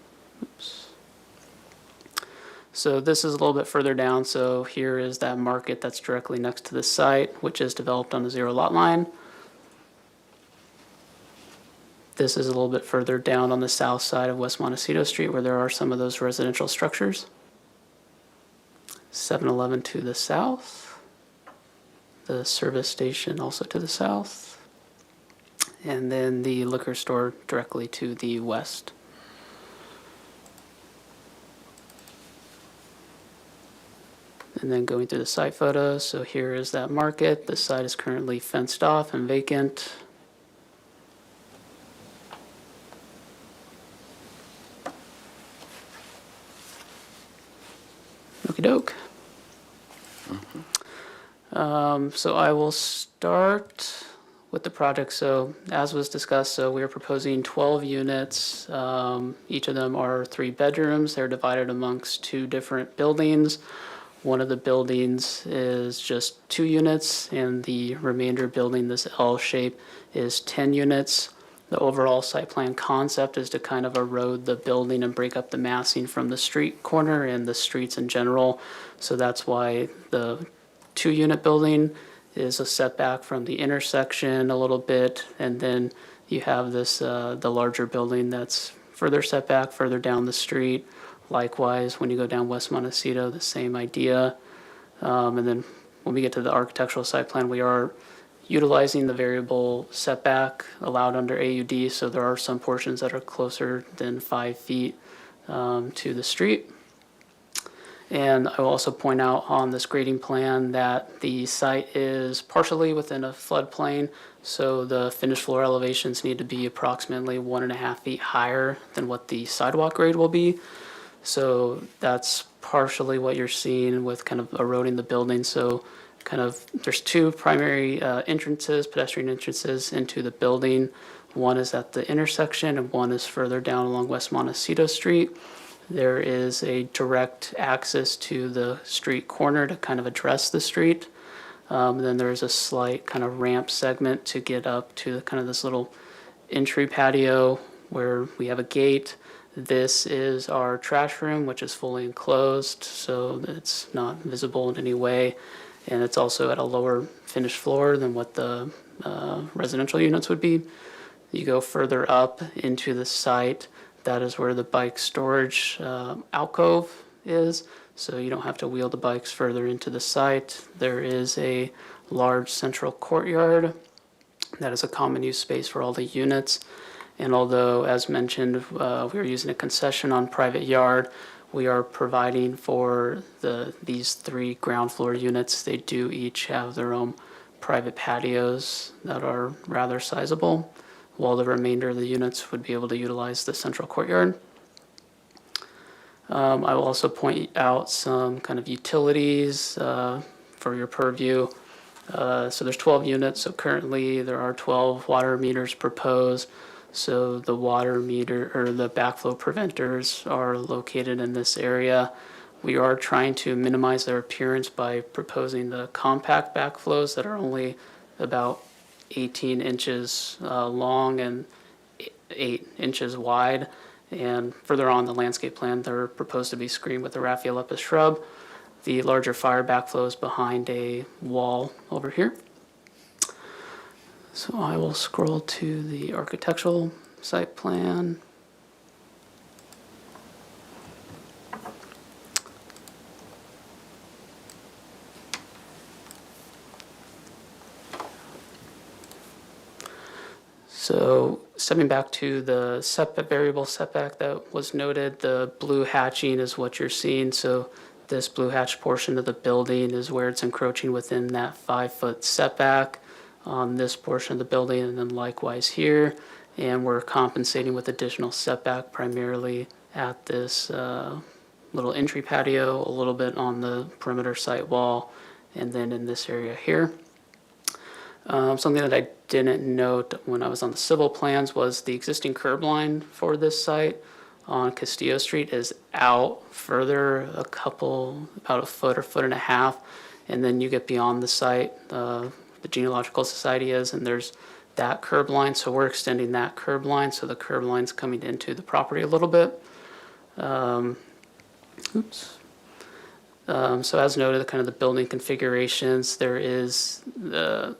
Speaker 12: Oops. So this is a little bit further down. So here is that market that's directly next to the site, which is developed on the 0 lot line. This is a little bit further down on the south side of West Montecito Street where there are some of those residential structures. 7-Eleven to the south. The service station also to the south. And then the liquor store directly to the west. And then going through the site photos, so here is that market. The site is currently fenced off and vacant. Okey doke. So I will start with the project. So as was discussed, so we are proposing 12 units. Each of them are 3 bedrooms. They're divided amongst 2 different buildings. One of the buildings is just 2 units, and the remainder building, this L shape, is 10 units. The overall site plan concept is to kind of erode the building and break up the massing from the street corner and the streets in general. So that's why the 2-unit building is a setback from the intersection a little bit, and then you have this the larger building that's further setback, further down the street. Likewise, when you go down West Montecito, the same idea. And then when we get to the architectural site plan, we are utilizing the variable setback allowed under AUD, so there are some portions that are closer than 5 feet to the street. And I will also point out on this grading plan that the site is partially within a floodplain, so the finished floor elevations need to be approximately 1.5 feet higher than what the sidewalk grade will be. So that's partially what you're seeing with kind of eroding the building. So kind of there's 2 primary entrances, pedestrian entrances into the building. One is at the intersection and one is further down along West Montecito Street. There is a direct access to the street corner to kind of address the street. Then there's a slight kind of ramp segment to get up to kind of this little entry patio where we have a gate. This is our trash room, which is fully enclosed, so it's not visible in any way. And it's also at a lower finished floor than what the residential units would be. You go further up into the site, that is where the bike storage alcove is. So you don't have to wheel the bikes further into the site. There is a large central courtyard that is a common use space for all the units. And although, as mentioned, we are using a concession on private yard, we are providing for these 3 ground floor units. They do each have their own private patios that are rather sizable, while the remainder of the units would be able to utilize the central courtyard. I will also point out some kind of utilities for your purview. So there's 12 units, so currently there are 12 water meters proposed. So the water meter or the backflow preventers are located in this area. We are trying to minimize their appearance by proposing the compact backflows that are only about 18 inches long and 8 inches wide. And further on the landscape plan, they're proposed to be screened with a Raphiolepis shrub. The larger fire backflow is behind a wall over here. So I will scroll to the architectural site plan. So stepping back to the variable setback that was noted, the blue hatching is what you're seeing. So this blue hatch portion of the building is where it's encroaching within that 5-foot setback on this portion of the building, and then likewise here. And we're compensating with additional setback primarily at this little entry patio, a little bit on the perimeter site wall, and then in this area here. Something that I didn't note when I was on the civil plans was the existing curb line for this site on Castillo Street is out further about a foot or foot and a half, and then you get beyond the site, the Genealogical Society is, and there's that curb line, so we're extending that curb line, so the curb line's coming into the property a little bit. So as noted, kind of the building configurations, there is the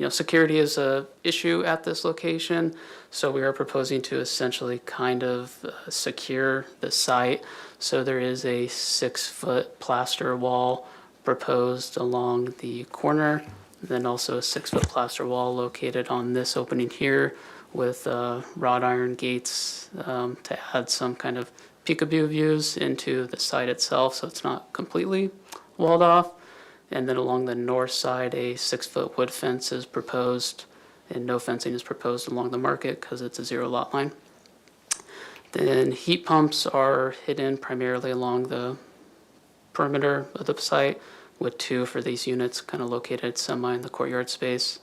Speaker 12: security is a issue at this location, so we are proposing to essentially kind of secure the site. So there is a 6-foot plaster wall proposed along the corner, then also a 6-foot plaster wall located on this opening here with wrought iron gates to add some kind of peekaboo views into the site itself, so it's not completely walled off. And then along the north side, a 6-foot wood fence is proposed, and no fencing is proposed along the market because it's a 0 lot line. Then heat pumps are hidden primarily along the perimeter of the site, with 2 for these units kind of located semi in the courtyard space.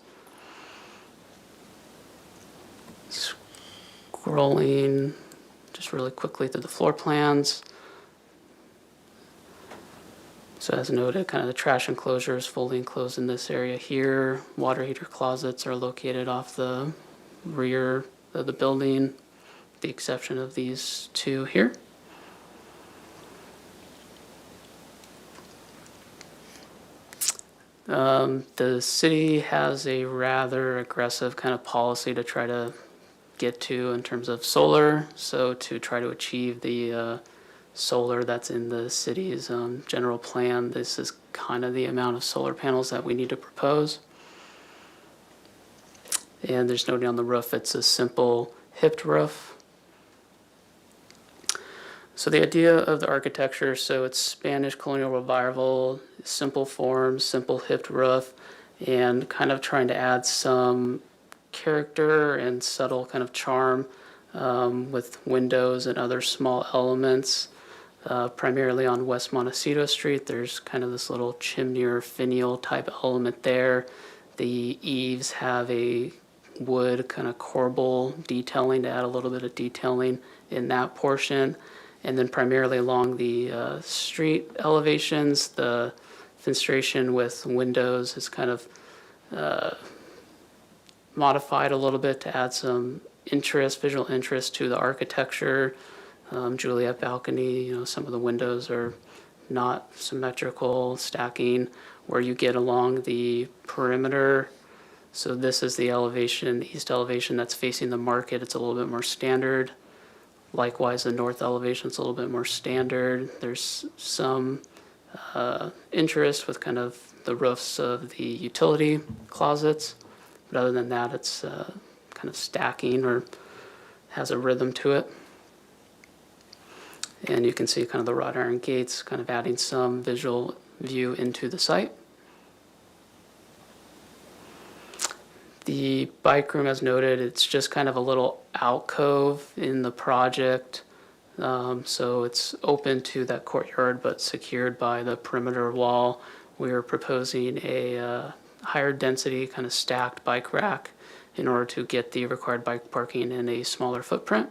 Speaker 12: Scrolling just really quickly through the floor plans. So as noted, kind of the trash enclosure is fully enclosed in this area here. Water heater closets are located off the rear of the building, with the exception of these 2 here. The city has a rather aggressive kind of policy to try to get to in terms of solar. So to try to achieve the solar that's in the city's general plan, this is kind of the amount of solar panels that we need to propose. And there's noting on the roof, it's a simple hipped roof. So the idea of the architecture, so it's Spanish colonial revival, simple forms, simple hipped roof, and kind of trying to add some character and subtle kind of charm with windows and other small elements. Primarily on West Montecito Street, there's kind of this little chimney or finial type element there. The eaves have a wood kind of corbel detailing to add a little bit of detailing in that portion. And then primarily along the street elevations, the fenestration with windows is kind of modified a little bit to add some interest, visual interest to the architecture. Juliet balcony, some of the windows are not symmetrical, stacking, where you get along the perimeter. So this is the elevation, the east elevation that's facing the market. It's a little bit more standard. Likewise, the north elevation is a little bit more standard. There's some interest with kind of the roofs of the utility closets. But other than that, it's kind of stacking or has a rhythm to it. And you can see kind of the wrought iron gates kind of adding some visual view into the site. The bike room, as noted, it's just kind of a little alcove in the project. So it's open to that courtyard, but secured by the perimeter wall. We are proposing a higher density kind of stacked bike rack in order to get the required bike parking in a smaller footprint.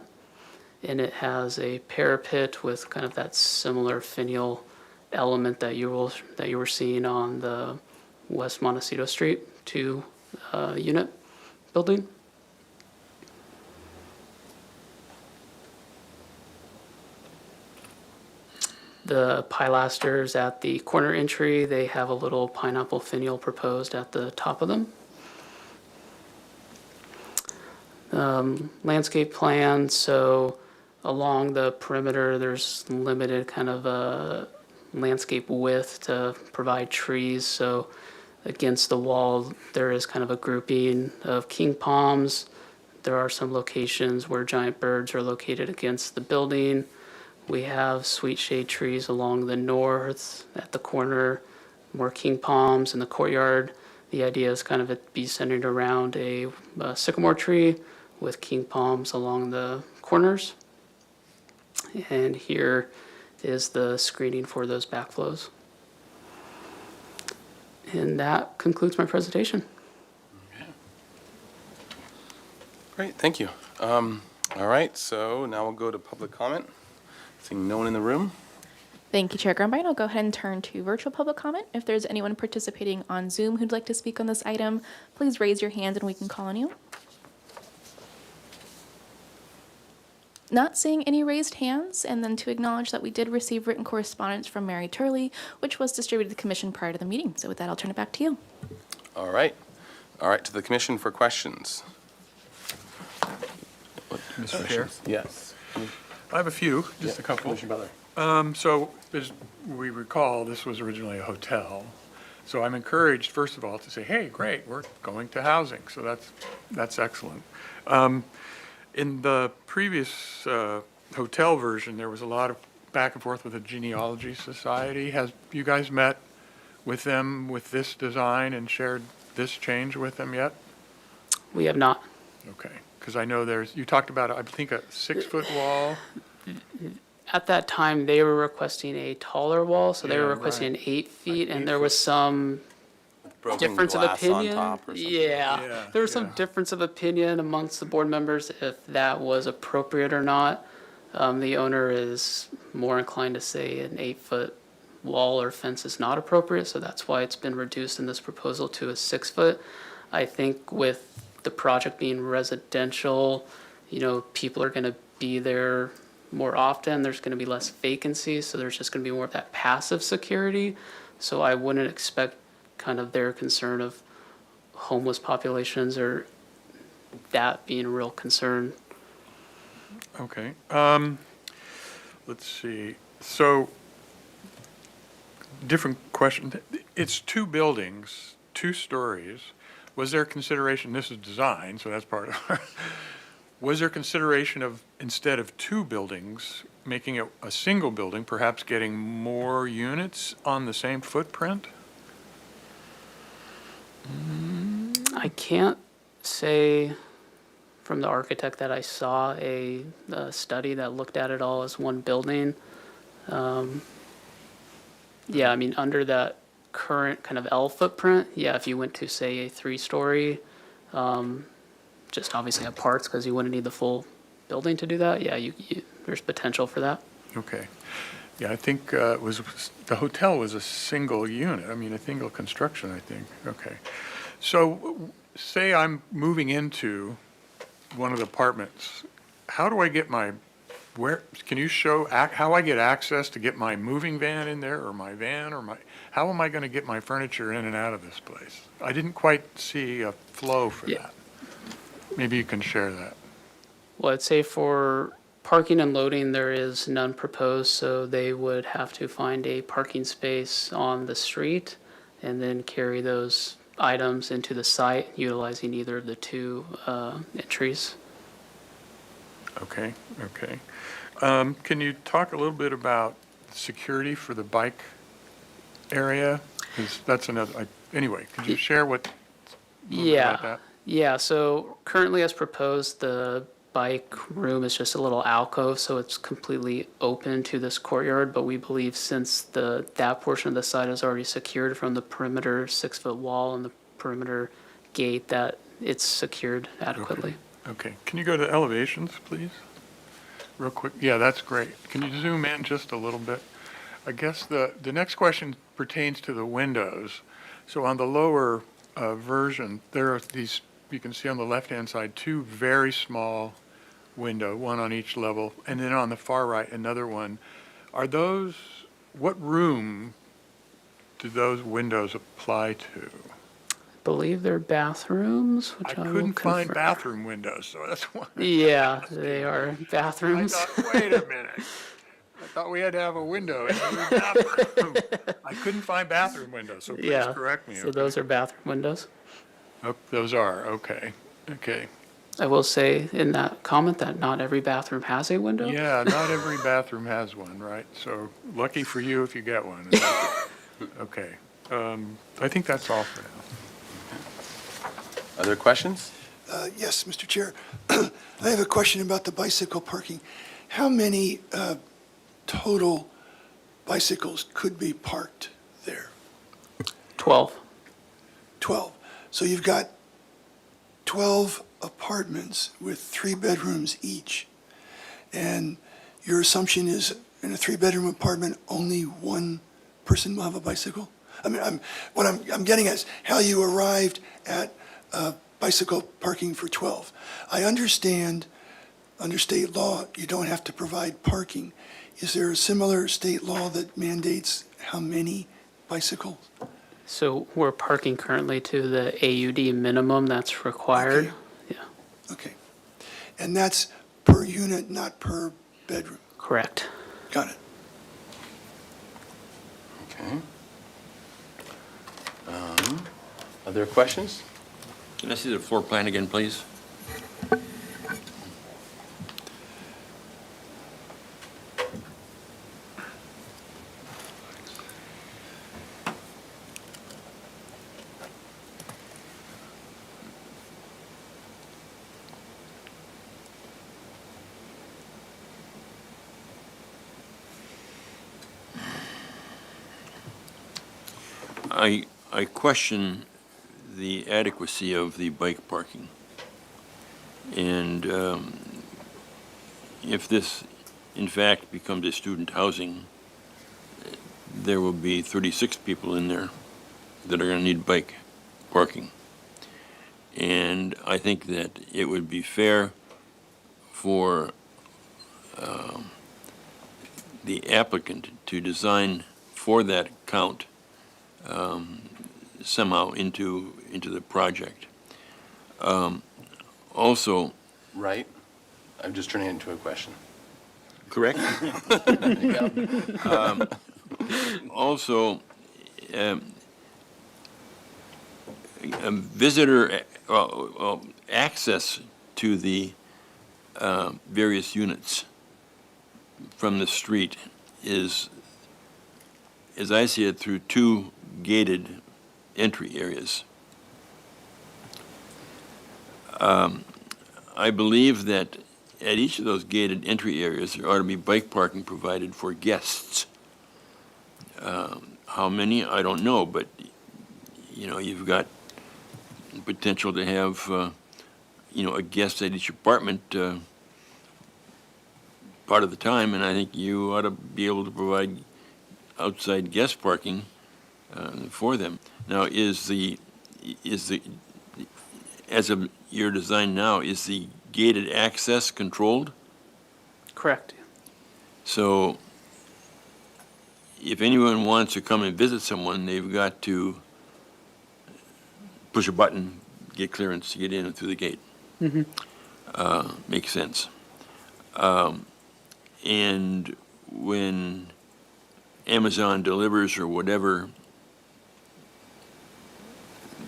Speaker 12: And it has a parapet with kind of that similar finial element that you were seeing on the West Montecito Street 2 unit building. The pilasters at the corner entry, they have a little pineapple finial proposed at the top of them. Landscape plan, so along the perimeter, there's limited kind of landscape width to provide trees. So against the wall, there is kind of a grouping of king palms. There are some locations where giant birds are located against the building. We have sweet shade trees along the north at the corner, more king palms in the courtyard. The idea is kind of it be centered around a sycamore tree with king palms along the corners. And here is the screening for those backflows. And that concludes my presentation.
Speaker 1: Great, thank you. All right, so now we'll go to public comment. Seeing no one in the room.
Speaker 2: Thank you, Chair Grumbine. I'll go ahead and turn to virtual public comment. If there's anyone participating on Zoom who'd like to speak on this item, please raise your hand and we can call on you. Not seeing any raised hands, and then to acknowledge that we did receive written correspondence from Mary Turley, which was distributed to the commission prior to the meeting. So with that, I'll turn it back to you.
Speaker 1: All right. All right, to the commission for questions.
Speaker 11: Mr. Chair?
Speaker 1: Yes.
Speaker 11: I have a few, just a couple.
Speaker 1: Commissioner Butler.
Speaker 11: So as we recall, this was originally a hotel. So I'm encouraged, first of all, to say, hey, great, we're going to housing. So that's excellent. In the previous hotel version, there was a lot of back and forth with the Genealogy Society. Has you guys met with them with this design and shared this change with them yet?
Speaker 12: We have not.
Speaker 11: Okay, because I know you talked about, I think, a 6-foot wall.
Speaker 12: At that time, they were requesting a taller wall, so they were
Speaker 11: Yeah,
Speaker 12: requesting
Speaker 11: right.
Speaker 12: 8 feet,
Speaker 11: Like
Speaker 12: and
Speaker 11: 8
Speaker 12: there was
Speaker 11: foot.
Speaker 12: some
Speaker 1: Broken
Speaker 12: difference of
Speaker 1: glass on
Speaker 12: opinion.
Speaker 1: top or something.
Speaker 12: Yeah, there was some
Speaker 11: yeah.
Speaker 12: difference of opinion amongst the board members if that was appropriate or not. The owner is more inclined to say an 8-foot wall or fence is not appropriate, so that's why it's been reduced in this proposal to a 6-foot. I think with the project being residential, people are gonna be there more often. There's gonna be less vacancies, so there's just gonna be more of that passive security. So I wouldn't expect kind of their concern of homeless populations or that being a real concern.
Speaker 11: Okay. Let's see. So, different question. It's 2 buildings, 2 stories. Was there consideration, this is design, so that's part of it. Was there consideration of, instead of 2 buildings, making it a single building, perhaps getting more units on the same footprint?
Speaker 12: I can't say from the architect that I saw a study that looked at it all as one building. Yeah, I mean, under that current kind of L footprint, yeah, if you went to, say, a 3-story, just obviously have parts because you wouldn't need the full building to do that, yeah, there's potential for that.
Speaker 11: Okay. Yeah, I think the hotel was a single unit, a single construction, I think. Okay. So say I'm moving into one of the apartments. How do I get can you show how I get access to get my moving van in there or my van how am I going to get my furniture in and out of this place? I didn't quite see a flow for that. Maybe you can share that.
Speaker 12: Well, I'd say for parking and loading, there is none proposed, so they would have to find a parking space on the street and then carry those items into the site utilizing either of the 2 entries.
Speaker 11: Okay. Can you talk a little bit about security for the bike area? Because that's another, anyway, could you share about that?
Speaker 12: Yeah, so currently as proposed, the bike room is just a little alcove, so it's completely open to this courtyard, but we believe since that portion of the site is already secured from the perimeter 6-foot wall and the perimeter gate, that it's secured adequately.
Speaker 11: Okay, can you go to elevations, please? Real quick, yeah, that's great. Can you zoom in just a little bit? I guess the next question pertains to the windows. So on the lower version, there are these, you can see on the left-hand side, 2 very small window, one on each level, and then on the far right, another one. What room do those windows apply to?
Speaker 12: I believe they're bathrooms, which
Speaker 11: I
Speaker 12: I will
Speaker 11: couldn't find
Speaker 12: confirm.
Speaker 11: bathroom windows, so that's why.
Speaker 12: Yeah, they are
Speaker 11: I
Speaker 12: bathrooms.
Speaker 11: thought, wait a minute. I thought we had to have a window in every bathroom. I couldn't find bathroom windows, so please
Speaker 12: Yeah,
Speaker 11: correct me.
Speaker 12: so
Speaker 11: okay?
Speaker 12: those are bathroom windows.
Speaker 11: Oh, those are, okay.
Speaker 12: I will say in that comment that not every bathroom has a window.
Speaker 11: Yeah, not every bathroom has one, right? So lucky for you if you get one. Okay. I think that's all for now.
Speaker 1: Other questions?
Speaker 5: Yes, Mr. Chair. I have a question about the bicycle parking. How many total bicycles could be parked there?
Speaker 12: 12.
Speaker 5: 12. So you've got 12 apartments with 3 bedrooms each. And your assumption is in a 3-bedroom apartment, only one person will have a bicycle? I mean, what I'm getting at is how you arrived at bicycle parking for 12. I understand under state law, you don't have to provide parking. Is there a similar state law that mandates how many bicycles?
Speaker 12: So we're parking currently to the AUD minimum that's required.
Speaker 5: Okay.
Speaker 12: Yeah,
Speaker 5: Okay. And that's per unit, not per bedroom?
Speaker 12: correct.
Speaker 5: Got it.
Speaker 1: Okay. Other questions?
Speaker 14: Can I see the floor plan again, please? I question the adequacy of the bike parking. And if this, in fact, becomes a student housing, there will be 36 people in there that are going to need bike parking. And I think that it would be fair for the applicant to design for that count somehow into the project. Also,
Speaker 1: Right. I'm just turning it into a question.
Speaker 14: correct? Also, visitor access to the various units from the street is, as I see it, through two gated entry areas. I believe that at each of those gated entry areas, there ought to be bike parking provided for guests. How many, I don't know, but, you know, you've got potential to have, you know, a guest at each apartment part of the time, and I think you ought to be able to provide outside guest parking for them. Now, as of your design now, is the gated access controlled?
Speaker 12: Correct.
Speaker 14: So if anyone wants to come and visit someone, they've got to push a button, get clearance to get in and through the gate. Makes sense. And when Amazon delivers or whatever,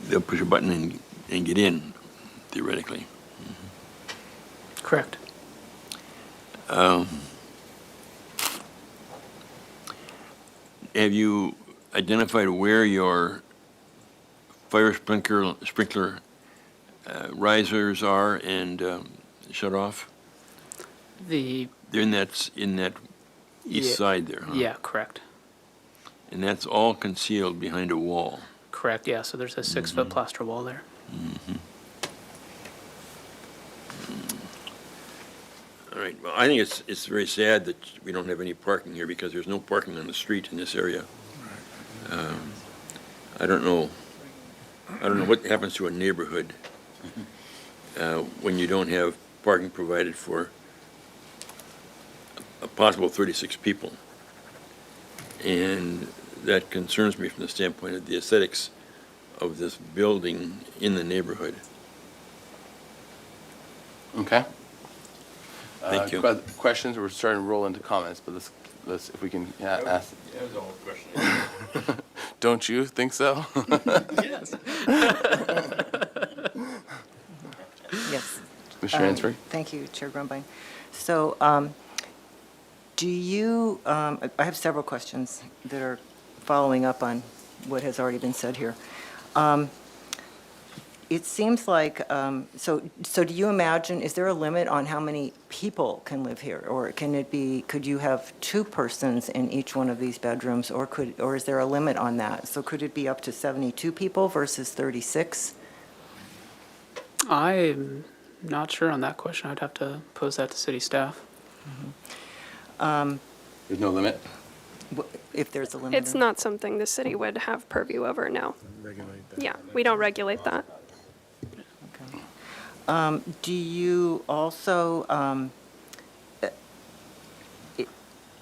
Speaker 14: they'll push a button and get in, theoretically.
Speaker 12: Correct.
Speaker 14: Have you identified where your fire sprinkler risers are and shut off?
Speaker 12: The,
Speaker 14: They're in that east
Speaker 12: Yeah.
Speaker 14: side there, huh?
Speaker 12: yeah, correct.
Speaker 14: And that's all concealed behind a wall.
Speaker 12: Correct, yeah, so there's a 6-foot plaster wall there.
Speaker 14: All right, well, I think it's very sad that we don't have any parking here because there's no parking on the street in this area. I don't know what happens to a neighborhood when you don't have parking provided for a possible 36 people. And that concerns me from the standpoint of the aesthetics of this building in the neighborhood.
Speaker 1: Okay.
Speaker 14: Thank you.
Speaker 1: Questions? We're starting to roll into comments, but let's if we can ask.
Speaker 14: That was all the question.
Speaker 1: Don't you think so?
Speaker 12: Yes.
Speaker 4: Yes.
Speaker 1: Mr. Ansford?
Speaker 4: Thank you, Chair Grumbine. So do you, I have several questions that are following up on what has already been said here. It seems like, so do you imagine, is there a limit on how many people can live here? Or can it be, could you have 2 persons in each one of these bedrooms, or is there a limit on that? So could it be up to 72 people versus 36?
Speaker 12: I'm not sure on that question. I'd have to pose that to city staff.
Speaker 1: There's no limit?
Speaker 4: If there's a limit?
Speaker 13: It's not something the city would have purview over, no. Yeah, we don't regulate that.
Speaker 4: Do you also,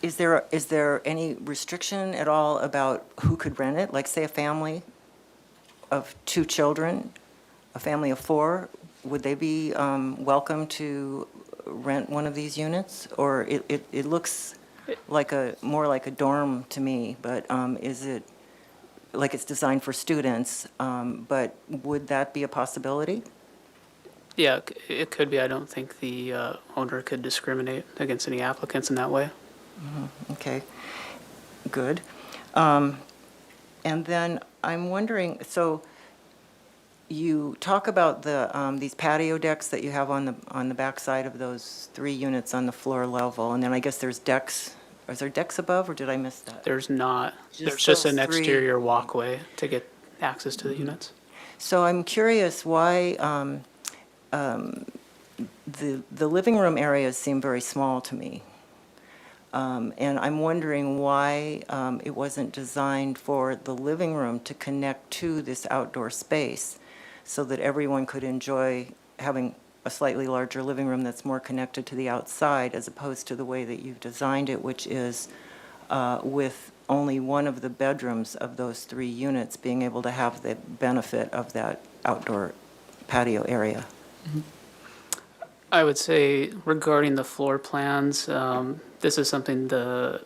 Speaker 4: is there any restriction at all about who could rent it? Like, say, a family of 2 children, a family of 4, would they be welcome to rent one of these units? Or it looks like more like a dorm to me, but is it, like it's designed for students, but would that be a possibility?
Speaker 12: Yeah, it could be. I don't think the owner could discriminate against any applicants in that way.
Speaker 4: Okay, good. And then I'm wondering, so you talk about these patio decks that you have on the backside of those 3 units on the floor level, and then I guess there's decks. Is there decks above, or did I miss that?
Speaker 12: There's not. There's
Speaker 4: Just
Speaker 12: just
Speaker 4: those
Speaker 12: an
Speaker 4: 3.
Speaker 12: exterior walkway to get access to the units.
Speaker 4: So I'm curious why the living room areas seem very small to me. And I'm wondering why it wasn't designed for the living room to connect to this outdoor space so that everyone could enjoy having a slightly larger living room that's more connected to the outside, as opposed to the way that you've designed it, which is with only one of the bedrooms of those 3 units being able to have the benefit of that outdoor patio area.
Speaker 12: I would say regarding the floor plans, this is something that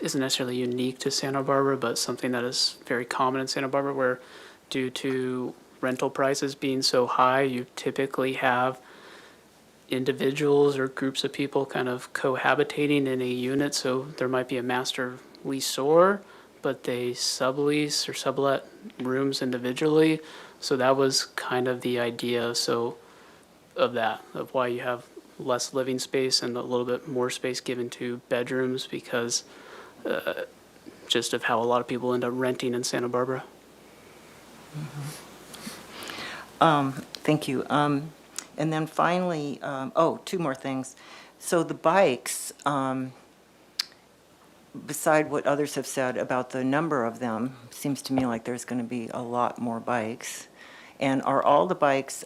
Speaker 12: isn't necessarily unique to Santa Barbara, but something that is very common in Santa Barbara, where due to rental prices being so high, you typically have individuals or groups of people kind of cohabitating in a unit. So there might be a master leaseor, but they sublease or sublet rooms individually. So that was kind of the idea of why you have less living space and a little bit more space given to bedrooms, because just of how a lot of people end up renting in Santa Barbara.
Speaker 4: Thank you. And then finally, 2 more things. So the bikes, beside what others have said about the number of them, seems to me like there's going to be a lot more bikes. And are all the bikes,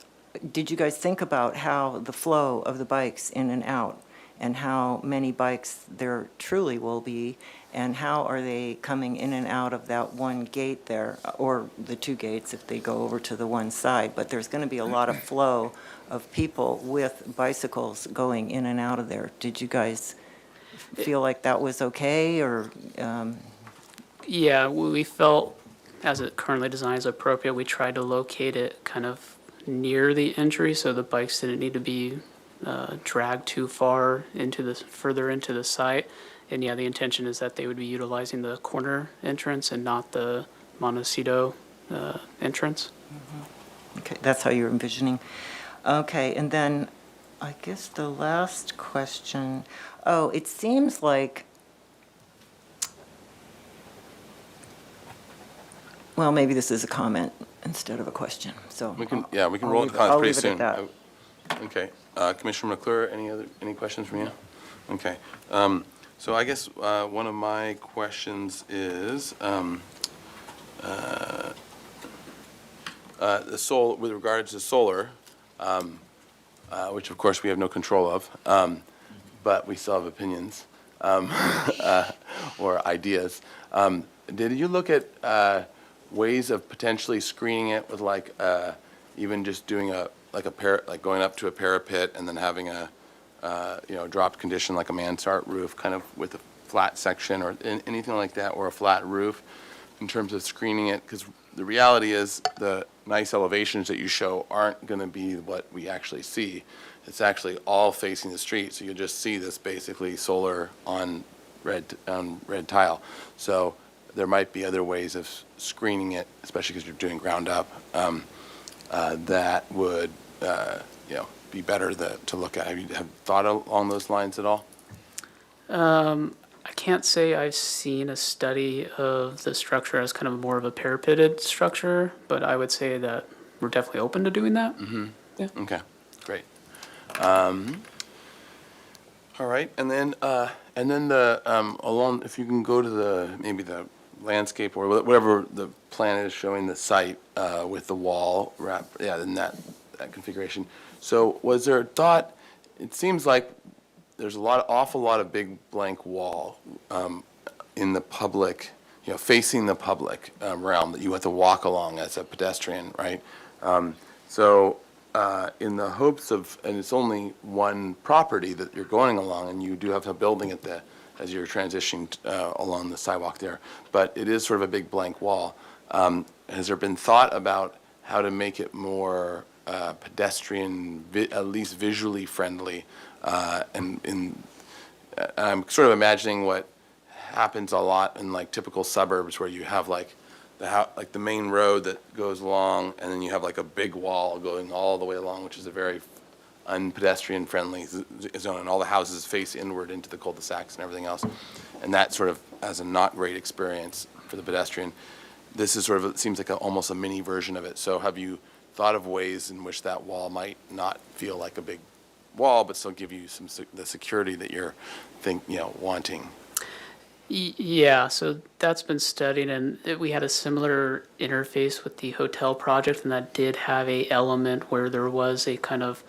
Speaker 4: did you guys think about how the flow of the bikes in and out, and how many bikes there truly will be, and how are they coming in and out of that one gate there, or the 2 gates if they go over to the one side? But there's going to be a lot of flow of people with bicycles going in and out of there. Did you guys feel like that was okay, or?
Speaker 12: Yeah, we felt, as it currently designed, is appropriate. We tried to locate it kind of near the entry, so the bikes didn't need to be dragged too far further into the site. And yeah, the intention is that they would be utilizing the corner entrance and not the Montecito entrance.
Speaker 4: Okay, that's how you're envisioning. Okay, and then I guess the last question, it seems like, well, maybe this is a comment instead of a question, so.
Speaker 1: We can roll the comments
Speaker 4: I'll
Speaker 1: pretty
Speaker 4: leave it
Speaker 1: soon.
Speaker 4: at that.
Speaker 1: Okay. Commissioner McClure, any questions from you? Okay. So I guess one of my questions is with regards to solar, which of course we have no control of, but we still have opinions or ideas. Did you look at ways of potentially screening it with even just doing going up to a parapet and then having a dropped condition like a mansard roof, kind of with a flat section or anything like that, or a flat roof, in terms of screening it? Because the reality is the nice elevations that you show aren't going to be what we actually see. It's actually all facing the street, so you'll just see this basically solar on red tile. So there might be other ways of screening it, especially because you're doing ground up, that would be better to look at. Have you thought along those lines at all?
Speaker 12: I can't say I've seen a study of the structure as kind of more of a parapeted structure, but I would say that we're definitely open to doing that.
Speaker 1: Mm-hmm.
Speaker 12: Yeah.
Speaker 1: Okay, great. All right, and then along, if you can go to maybe the landscape or whatever the plan is showing the site with the wall wrap, in that configuration. So was there thought, it seems like there's awful lot of big blank wall in the public, facing the public realm that you have to walk along as a pedestrian, right? So in the hopes of, and it's only one property that you're going along, and you do have a building as you're transitioning along the sidewalk there, but it is sort of a big blank wall. Has there been thought about how to make it more pedestrian, at least visually friendly? And I'm sort of imagining what happens a lot in like typical suburbs where you have like the main road that goes along, and then you have like a big wall going all the way along, which is a very unpedestrian friendly zone, and all the houses face inward into the cul-de-sacs and everything else. And that sort of as a not great experience for the pedestrian. This is sort of, it seems like almost a mini version of it. So have you thought of ways in which that wall might not feel like a big wall, but still give you the security that you're wanting?
Speaker 12: Yeah, so that's been studied, and we had a similar interface with the hotel project, and that did have a element where there was a kind of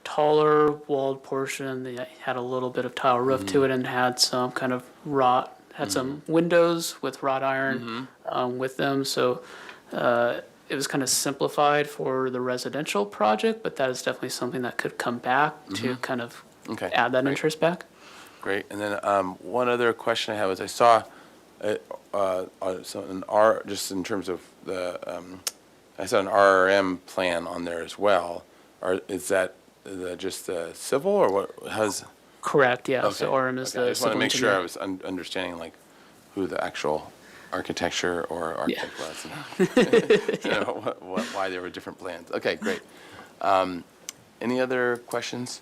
Speaker 12: taller walled portion that had a little bit of tile roof to it, and had some kind of some windows with wrought iron with them. So it was kind of simplified for the residential project, but that is definitely something that could come back to kind of add that interest back.
Speaker 1: Great. And then one other question I have is I saw just in terms of I saw an RRM plan on there as well. Is that just the civil, or what has?
Speaker 12: Correct, yeah.
Speaker 1: Okay.
Speaker 12: So RM is
Speaker 1: Okay. I
Speaker 12: the
Speaker 1: just want to
Speaker 12: civil
Speaker 1: make sure I
Speaker 12: engineer.
Speaker 1: was understanding like who the actual architecture or architect was. And why there were different plans. Okay, great. Any other questions?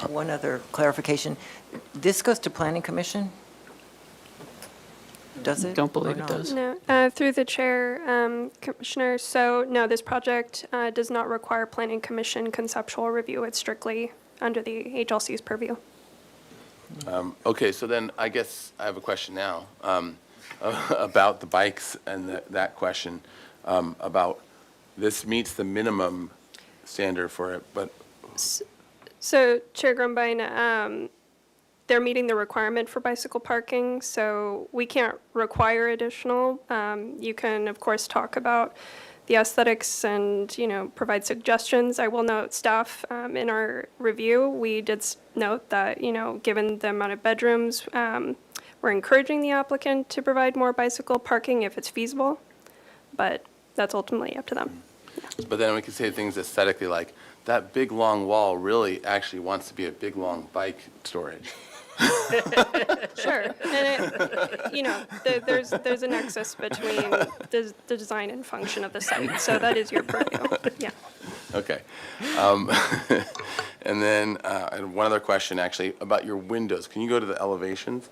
Speaker 4: One other clarification. This goes to Planning Commission? Does it?
Speaker 12: Don't believe
Speaker 4: or
Speaker 12: it
Speaker 4: not?
Speaker 12: does.
Speaker 13: No, through the chair, Commissioner. So no, this project does not require Planning Commission conceptual review. It's strictly under the HLC's purview.
Speaker 1: Okay, so then I guess I have a question now about the bikes and that question about this meets the minimum standard for it, but
Speaker 13: So Chair Grumbine, they're meeting the requirement for bicycle parking, so we can't require additional. You can, of course, talk about the aesthetics and, provide suggestions. I will note staff, in our review, we did note that, given the amount of bedrooms, we're encouraging the applicant to provide more bicycle parking if it's feasible, but that's ultimately up to them.
Speaker 1: But then we could say things aesthetically like, that big long wall really actually wants to be a big long bike storage.
Speaker 13: Sure, and there's a nexus between the design and function of the site, so that is your purview, yeah.
Speaker 1: Okay. And then and one other question actually about your windows. Can you go to the elevations?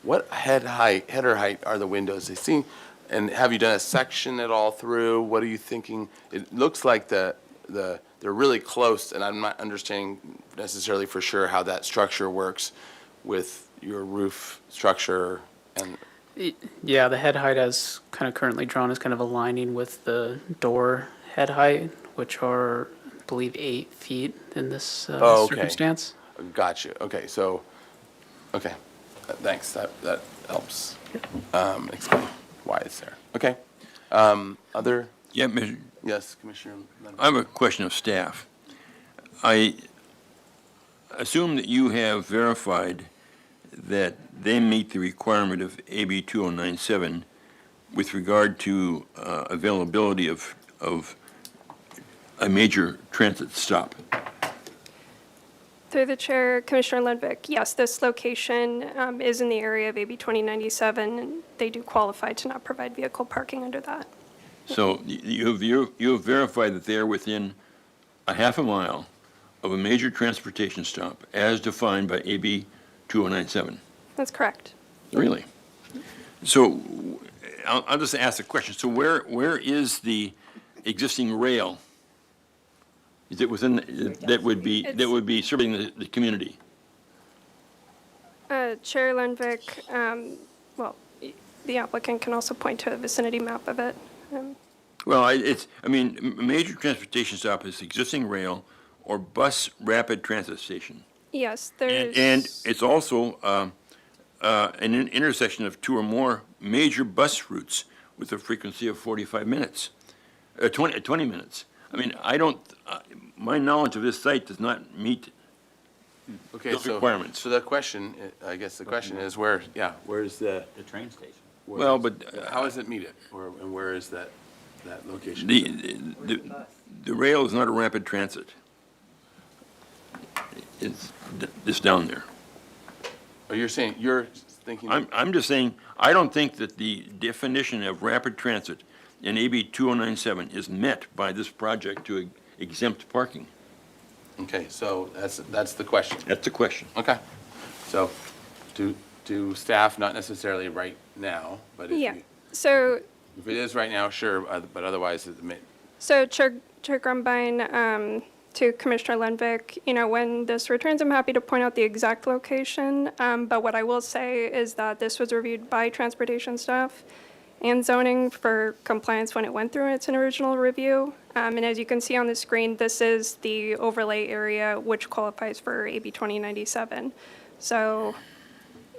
Speaker 1: What header height are the windows? They seem, and have you done a section at all through? What are you thinking? It looks like they're really close, and I'm not understanding necessarily for sure how that structure works with your roof structure and.
Speaker 12: Yeah, the head height as kind of currently drawn is kind of aligning with the door head height, which are, I believe, 8 feet in this circumstance.
Speaker 1: Got you. Okay, so, okay, thanks. That helps explain why it's there. Okay. Other?
Speaker 14: Yeah, Mr.
Speaker 1: Yes, Commissioner.
Speaker 14: I have a question of staff. I assume that you have verified that they meet the requirement of AB 2097 with regard to availability of a major transit stop.
Speaker 13: Through the chair, Commissioner Ludwig, yes, this location is in the area of AB 2097, and they do qualify to not provide vehicle parking under that.
Speaker 14: So you have verified that they are within a half a mile of a major transportation stop as defined by AB 2097?
Speaker 13: That's correct.
Speaker 14: Really? So I'll just ask a question. So where is the existing rail? Is it within, that would be serving the community?
Speaker 13: Chair Lundvik, the applicant can also point to a vicinity map of it.
Speaker 14: Well, a major transportation stop is existing rail or bus rapid transit station.
Speaker 13: Yes, there's.
Speaker 14: And it's also an intersection of 2 or more major bus routes with a frequency of 45 minutes, 20 minutes. I mean, I don't, my knowledge of this site does not meet
Speaker 1: Okay,
Speaker 14: those
Speaker 1: so,
Speaker 14: requirements.
Speaker 1: so the question, I guess the question is where, where's the,
Speaker 3: The train station.
Speaker 14: Well, but
Speaker 1: how does it meet it? And where is that location?
Speaker 14: the rail is not a rapid transit. It's down there.
Speaker 1: Oh, you're thinking.
Speaker 14: I'm just saying, I don't think that the definition of rapid transit in AB 2097 is met by this project to exempt parking.
Speaker 1: Okay, so that's the question.
Speaker 14: That's the question.
Speaker 1: Okay. So do staff, not necessarily right now, but
Speaker 13: Yeah. So
Speaker 1: if it is right now, sure, but otherwise it may.
Speaker 13: So Chair Grumbine, to Commissioner Lenvik, when this returns, I'm happy to point out the exact location. But what I will say is that this was reviewed by transportation staff and zoning for compliance when it went through its original review. And as you can see on the screen, this is the overlay area which qualifies for AB 2097. So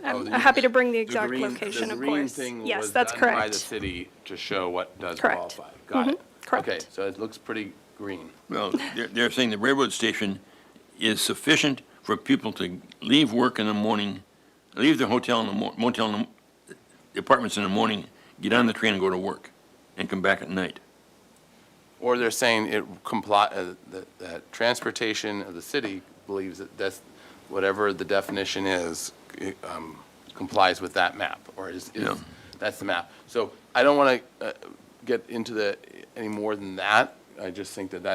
Speaker 13: I'm happy to bring the exact location, of course. Yes, that's
Speaker 1: The green thing was done by the
Speaker 13: correct.
Speaker 1: city to show what does
Speaker 13: Correct.
Speaker 1: qualify. Got it.
Speaker 13: Correct.
Speaker 1: Okay, so it looks pretty green.
Speaker 14: Well, they're saying the railroad station is sufficient for people to leave work in the morning, leave the hotel in the motel, the apartments in the morning, get on the train and go to work, and come back at night.
Speaker 1: Or they're saying that transportation of the city believes that that's, whatever the definition is, complies with that map, or
Speaker 14: Yeah.
Speaker 1: that's the map. So I don't want to get into any more than that. I just think that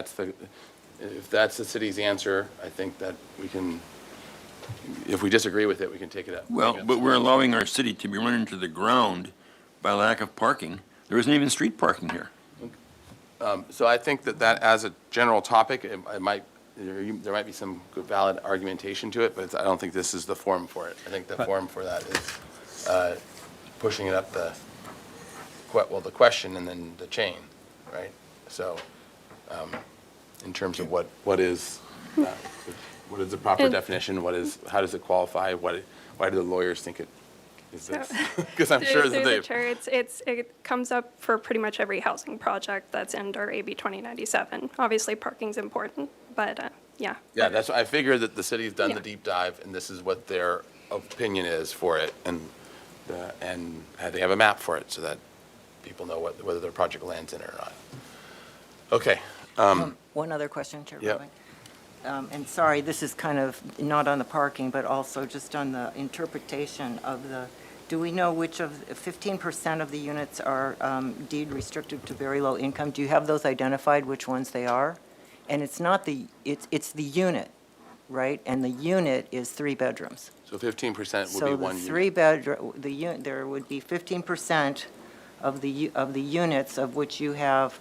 Speaker 1: if that's the city's answer, I think that we can, if we disagree with it, we can take it up.
Speaker 14: Well, but we're allowing our city to be run into the ground by lack of parking. There isn't even street parking here.
Speaker 1: So I think that as a general topic, there might be some good valid argumentation to it, but I don't think this is the forum for it. I think the forum for that is pushing it up the question and then the chain, right? So in terms of what is the proper definition, how does it qualify, why do the lawyers think it is this? Because I'm sure that
Speaker 13: Through the
Speaker 1: they've.
Speaker 13: chair, it comes up for pretty much every housing project that's under AB 2097. Obviously, parking's important, but yeah.
Speaker 1: Yeah, that's, I figure that the city's done the
Speaker 13: Yeah.
Speaker 1: deep dive, and this is what their opinion is for it, and they have a map for it, so that people know whether their project lands in it or not. Okay.
Speaker 4: One other question, Chair
Speaker 1: Yep.
Speaker 4: Rowling. And sorry, this is kind of not on the parking, but also just on the interpretation of do we know which of, 15% of the units are deed restricted to very low income? Do you have those identified, which ones they are? And it's not it's the unit, right? And the unit is 3 bedrooms.
Speaker 1: So 15% would be
Speaker 4: So the
Speaker 1: one unit.
Speaker 4: 3-bedroom, there would be 15% of the units of which you have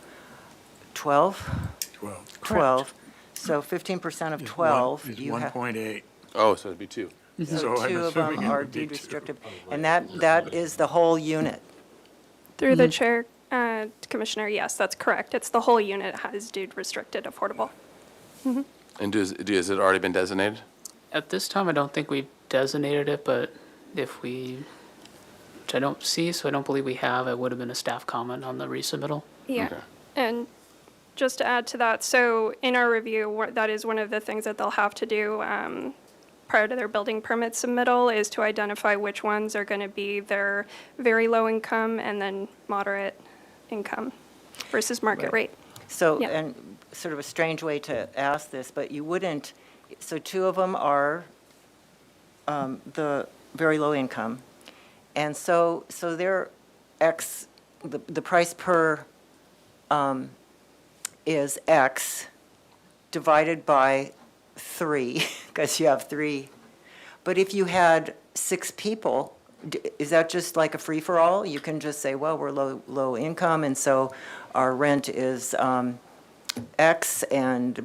Speaker 4: 12?
Speaker 11: 12.
Speaker 4: 12. So 15% of 12,
Speaker 11: Is
Speaker 4: you have,
Speaker 11: 1.8.
Speaker 1: Oh, so it'd be 2.
Speaker 11: So I'm
Speaker 4: two of them
Speaker 11: assuming it
Speaker 4: are
Speaker 11: would be
Speaker 4: deed
Speaker 11: 2.
Speaker 4: restricted. And that is the whole unit.
Speaker 13: Through the chair, Commissioner, yes, that's correct. It's the whole unit has deed restricted affordable.
Speaker 1: And has it already been designated?
Speaker 12: At this time, I don't think we've designated it, but if we, which I don't see, so I don't believe we have, it would have been a staff comment on the resubmittal.
Speaker 13: Yeah.
Speaker 1: Okay.
Speaker 13: And just to add to that, so in our review, that is one of the things that they'll have to do prior to their building permit submittal is to identify which ones are going to be their very low income and then moderate income versus market rate.
Speaker 4: So,
Speaker 13: Yeah.
Speaker 4: and sort of a strange way to ask this, but you wouldn't, so 2 of them are the very low income. And so they're X, the price per is X divided by 3, because you have 3. But if you had 6 people, is that just like a free-for-all? You can just say, well, we're low income, and so our rent is X,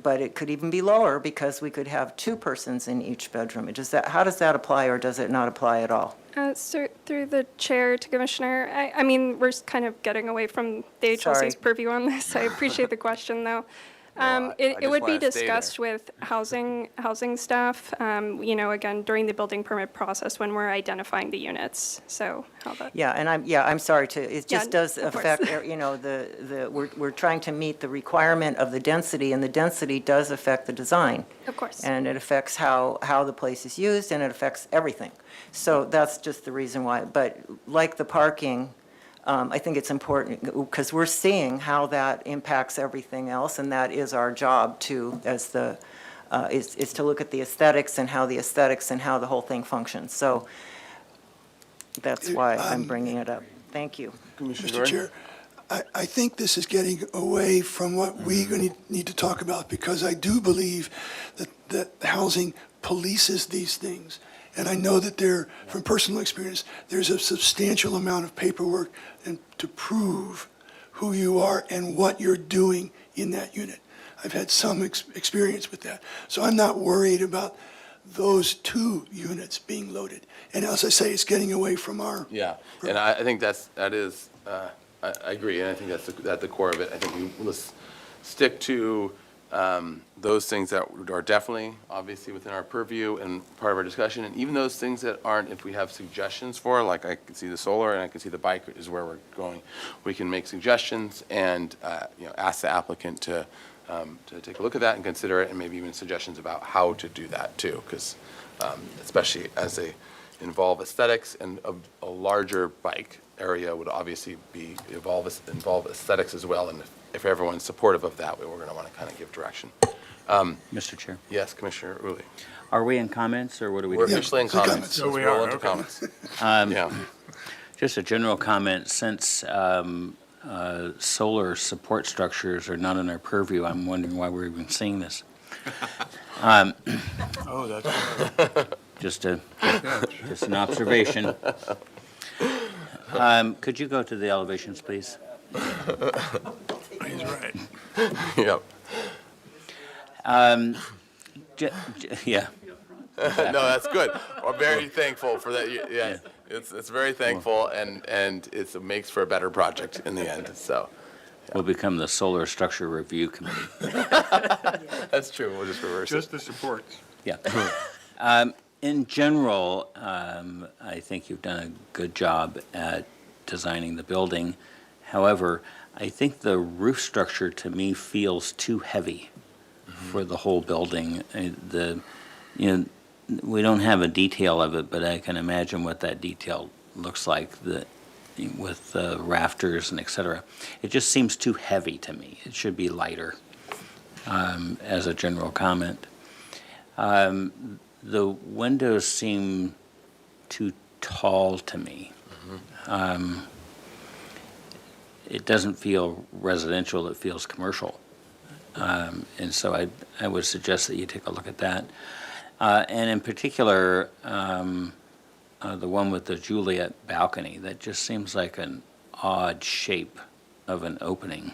Speaker 4: but it could even be lower because we could have 2 persons in each bedroom. How does that apply, or does it not apply at all?
Speaker 13: So through the chair to Commissioner, I mean, we're kind of getting away from the HLC's
Speaker 4: Sorry.
Speaker 13: purview on this. I appreciate the question, though.
Speaker 1: I
Speaker 13: It
Speaker 1: just
Speaker 13: would be
Speaker 1: wanna stay there.
Speaker 13: discussed with housing staff, again, during the building permit process when we're identifying the units, so how that.
Speaker 4: Yeah, and I'm sorry to, it
Speaker 13: Yeah,
Speaker 4: just does
Speaker 13: of course.
Speaker 4: affect, we're trying to meet the requirement of the density, and the density does affect the design.
Speaker 13: Of course.
Speaker 4: And it affects how the place is used, and it affects everything. So that's just the reason why. But like the parking, I think it's important, because we're seeing how that impacts everything else, and that is our job to, is to look at the aesthetics and how the whole thing functions. So that's why I'm bringing it up. Thank you.
Speaker 1: Commissioner
Speaker 5: Mr.
Speaker 1: Gordon?
Speaker 5: Chair, I think this is getting away from what we need to talk about, because I do believe that housing polices these things. And I know that from personal experience, there's a substantial amount of paperwork to prove who you are and what you're doing in that unit. I've had some experience with that. So I'm not worried about those 2 units being loaded. And as I say, it's getting away from our.
Speaker 1: Yeah, and I think that is, I agree, and I think that's at the core of it. I think let's stick to those things that are definitely, obviously, within our purview and part of our discussion, and even those things that aren't, if we have suggestions for, like I can see the solar and I can see the bike is where we're going, we can make suggestions and, ask the applicant to take a look at that and consider it, and maybe even suggestions about how to do that too, because especially as they involve aesthetics, and a larger bike area would obviously involve aesthetics as well, and if everyone's supportive of that, we're going to want to kind of give direction.
Speaker 3: Mr. Chair,
Speaker 1: Yes, Commissioner Uli.
Speaker 3: are we in comments, or what are we
Speaker 1: We're
Speaker 3: doing?
Speaker 1: officially in
Speaker 5: comments.
Speaker 1: comments.
Speaker 11: So
Speaker 1: Let's
Speaker 11: we
Speaker 1: roll
Speaker 11: are,
Speaker 1: into
Speaker 11: okay.
Speaker 1: comments. Yeah.
Speaker 3: Just a general comment, since solar support structures are not in our purview, I'm wondering why we're even seeing this.
Speaker 11: Oh, that's,
Speaker 3: Just an observation. Could you go to the elevations, please?
Speaker 11: he's right.
Speaker 1: Yep.
Speaker 3: Yeah,
Speaker 1: No, that's good. We're very thankful for that. Yeah, it's very thankful, and it makes for a better project in the end, so.
Speaker 3: we'll become the Solar Structure Review Committee.
Speaker 1: That's true, we'll just reverse it.
Speaker 11: Just the supports.
Speaker 3: Yeah. In general, I think you've done a good job at designing the building. However, I think the roof structure to me feels too heavy for the whole building. We don't have a detail of it, but I can imagine what that detail looks like with the rafters and et cetera. It just seems too heavy to me. It should be lighter, as a general comment. The windows seem too tall to me. It doesn't feel residential, it feels commercial. And so I would suggest that you take a look at that. And in particular, the one with the Juliet balcony, that just seems like an odd shape of an opening.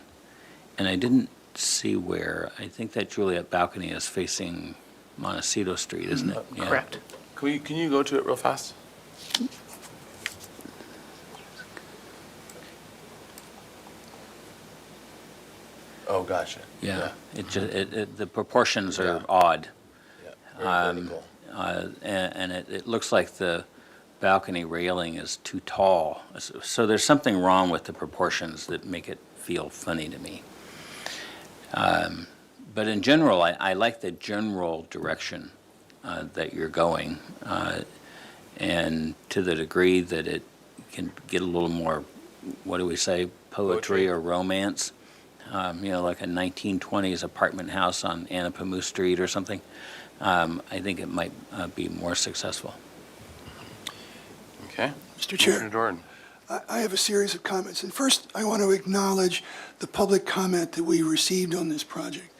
Speaker 3: And I didn't see where. I think that Juliet balcony is facing Montecito Street, isn't it? Yeah.
Speaker 12: Correct.
Speaker 1: Can you go to it real fast? Oh, gotcha.
Speaker 3: Yeah, the proportions are odd.
Speaker 1: Yeah, very vertical.
Speaker 3: And it looks like the balcony railing is too tall. So there's something wrong with the proportions that make it feel funny to me. But in general, I like the general direction that you're going. And to the degree that it can get a little more, what do we say, poetry or romance, like a 1920s apartment house on Anapamu Street or something, I think it might be more successful.
Speaker 1: Okay.
Speaker 5: Mr. Chair.
Speaker 1: Commissioner Jordan.
Speaker 5: I have a series of comments. And first, I want to acknowledge the public comment that we received on this project.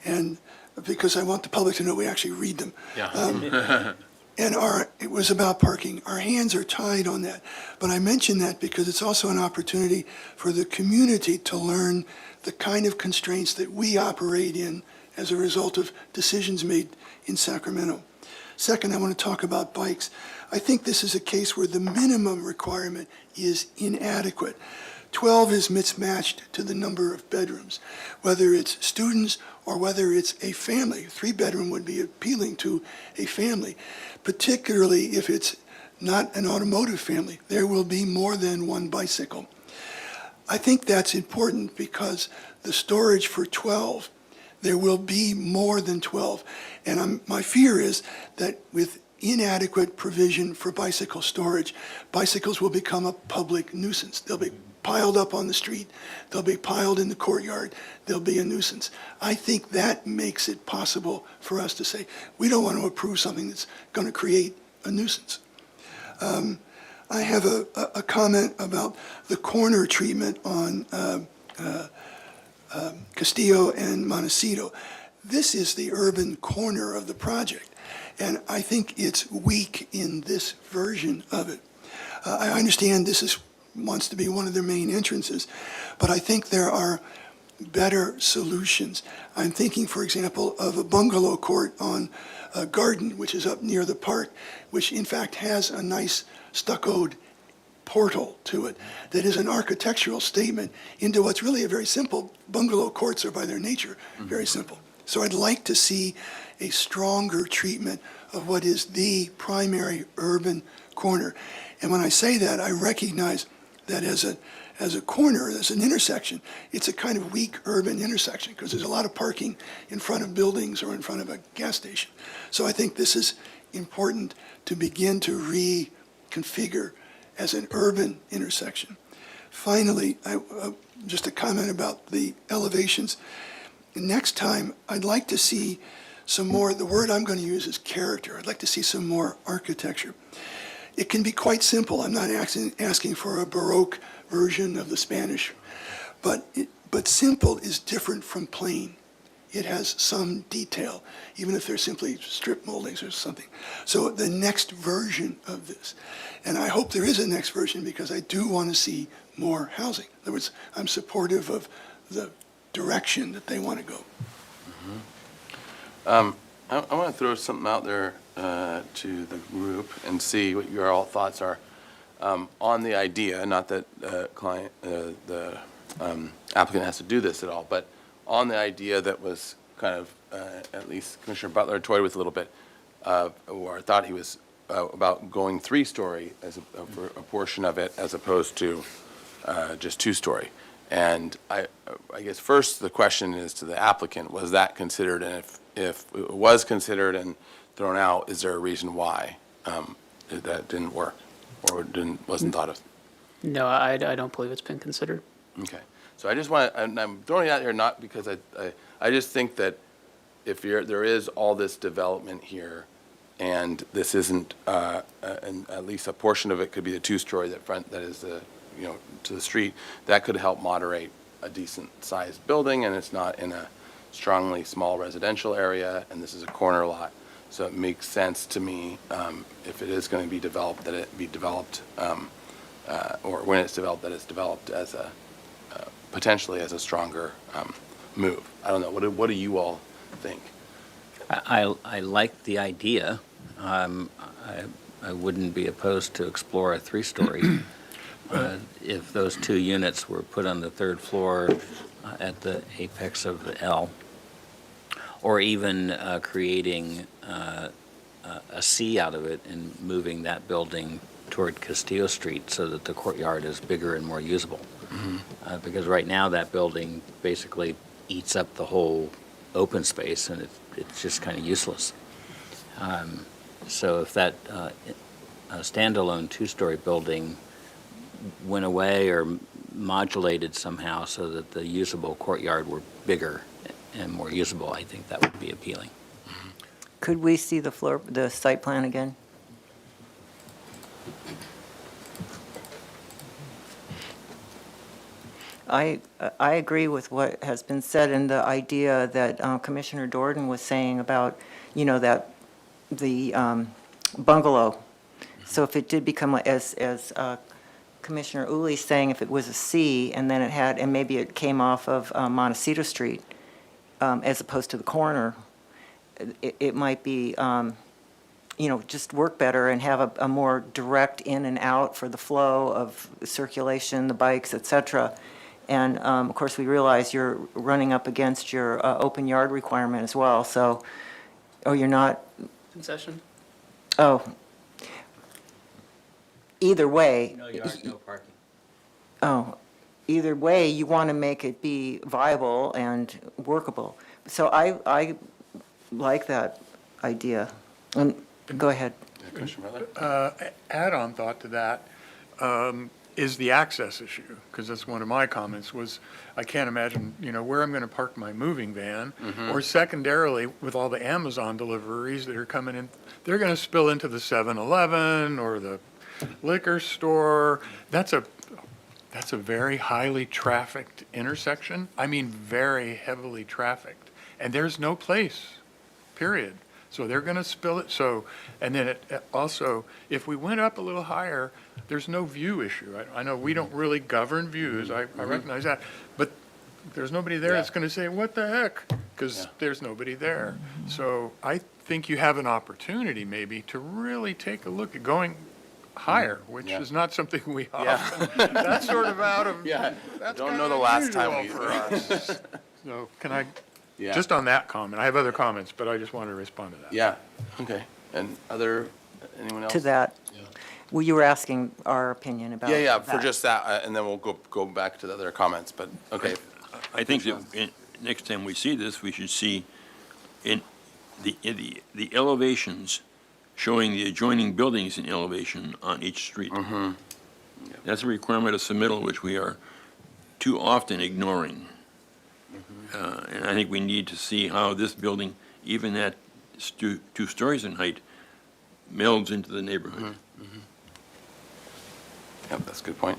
Speaker 5: And because I want the public to know we actually read them.
Speaker 1: Yeah.
Speaker 5: And it was about parking. Our hands are tied on that. But I mention that because it's also an opportunity for the community to learn the kind of constraints that we operate in as a result of decisions made in Sacramento. Second, I want to talk about bikes. I think this is a case where the minimum requirement is inadequate. 12 is mismatched to the number of bedrooms, whether it's students or whether it's a family. 3-bedroom would be appealing to a family, particularly if it's not an automotive family. There will be more than one bicycle. I think that's important because the storage for 12, there will be more than 12. And my fear is that with inadequate provision for bicycle storage, bicycles will become a public nuisance. They'll be piled up on the street. They'll be piled in the courtyard. They'll be a nuisance. I think that makes it possible for us to say, we don't want to approve something that's going to create a nuisance. I have a comment about the corner treatment on Castillo and Montecito. This is the urban corner of the project, and I think it's weak in this version of it. I understand this wants to be one of their main entrances, but I think there are better solutions. I'm thinking, for example, of a bungalow court on Garden, which is up near the park, which in fact has a nice stuccoed portal to it that is an architectural statement into what's really a very simple. Bungalow courts are by their nature very simple. So I'd like to see a stronger treatment of what is the primary urban corner. And when I say that, I recognize that as a corner, as an intersection, it's a kind of weak urban intersection because there's a lot of parking in front of buildings or in front of a gas station. So I think this is important to begin to reconfigure as an urban intersection. Finally, just a comment about the elevations. Next time, I'd like to see some more, the word I'm going to use is character. I'd like to see some more architecture. It can be quite simple. I'm not asking for a Baroque version of the Spanish, but simple is different from plain. It has some detail, even if they're simply strip moldings or something. So the next version of this, and I hope there is a next version because I do want to see more housing. In other words, I'm supportive of the direction that they want to go.
Speaker 1: I want to throw something out there to the group and see what your all thoughts are on the idea, not that the applicant has to do this at all, but on the idea that was kind of, at least Commissioner Butler toyed with a little bit, or thought he was about going 3-story as for a portion of it as opposed to just 2-story. And I guess first the question is to the applicant, was that considered? And if it was considered and thrown out, is there a reason why that didn't work or wasn't thought of?
Speaker 12: No, I don't believe it's been considered.
Speaker 1: Okay. So I just want to, I'm throwing it out here not because I just think that if there is all this development here and this isn't, and at least a portion of it could be the 2-story that is the, to the street, that could help moderate a decent sized building, and it's not in a strongly small residential area, and this is a corner lot. So it makes sense to me, if it is going to be developed, that it be developed, or when it's developed, that it's developed as a, potentially as a stronger move. I don't know. What do you all think?
Speaker 3: I like the idea. I wouldn't be opposed to explore a 3-story. If those 2 units were put on the 3rd floor at the apex of the L, or even creating a C out of it and moving that building toward Castillo Street so that the courtyard is bigger and more usable. Because right now that building basically eats up the whole open space and it's just kind of useless. So if that standalone 2-story building went away or modulated somehow so that the usable courtyard were bigger and more usable, I think that would be appealing.
Speaker 4: Could we see the site plan again? I agree with what has been said and the idea that Commissioner Jordan was saying about, that the bungalow. So if it did become, as Commissioner Uli's saying, if it was a C and then and maybe it came off of Montecito Street as opposed to the corner, it might be just work better and have a more direct in and out for the flow of circulation, the bikes, et cetera. And, of course, we realize you're running up against your open yard requirement as well, so, oh, you're not,
Speaker 12: Concession?
Speaker 4: oh. Either way.
Speaker 3: No yard, no parking.
Speaker 4: Oh, either way, you want to make it be viable and workable. So I like that idea. Go ahead.
Speaker 1: Commissioner Butler?
Speaker 11: Add-on thought to that is the access issue, because that's one of my comments was, I can't imagine, where I'm going to park my moving van. Or secondarily, with all the Amazon deliveries that are coming in, they're going to spill into the 7-Eleven or the liquor store. That's a very highly trafficked intersection. I mean, very heavily trafficked. And there's no place, period. So they're going to spill it. So, and then also, if we went up a little higher, there's no view issue. I know we don't really govern views. I recognize that. But there's nobody there that's going to say, what the heck? Because there's nobody there. So I think you have an opportunity maybe to really take a look at going higher, which is not something we often, that's sort of out of, that's
Speaker 1: Don't
Speaker 11: kind
Speaker 1: know
Speaker 11: of
Speaker 1: the last time
Speaker 11: unusual
Speaker 1: we-
Speaker 11: for us. So can I,
Speaker 1: Yeah.
Speaker 11: just on that comment, I have other comments, but I just want to respond to that.
Speaker 1: Yeah, okay. And anyone else?
Speaker 4: To that. Well, you were asking our opinion about
Speaker 1: Yeah, for
Speaker 4: that.
Speaker 1: just that, and then we'll go back to the other comments, but, okay.
Speaker 14: I think that next time we see this, we should see in the elevations showing the adjoining buildings in elevation on each street. That's a requirement of submittal which we are too often ignoring. And I think we need to see how this building, even at 2 stories in height, melds into the neighborhood.
Speaker 1: Yep, that's a good point.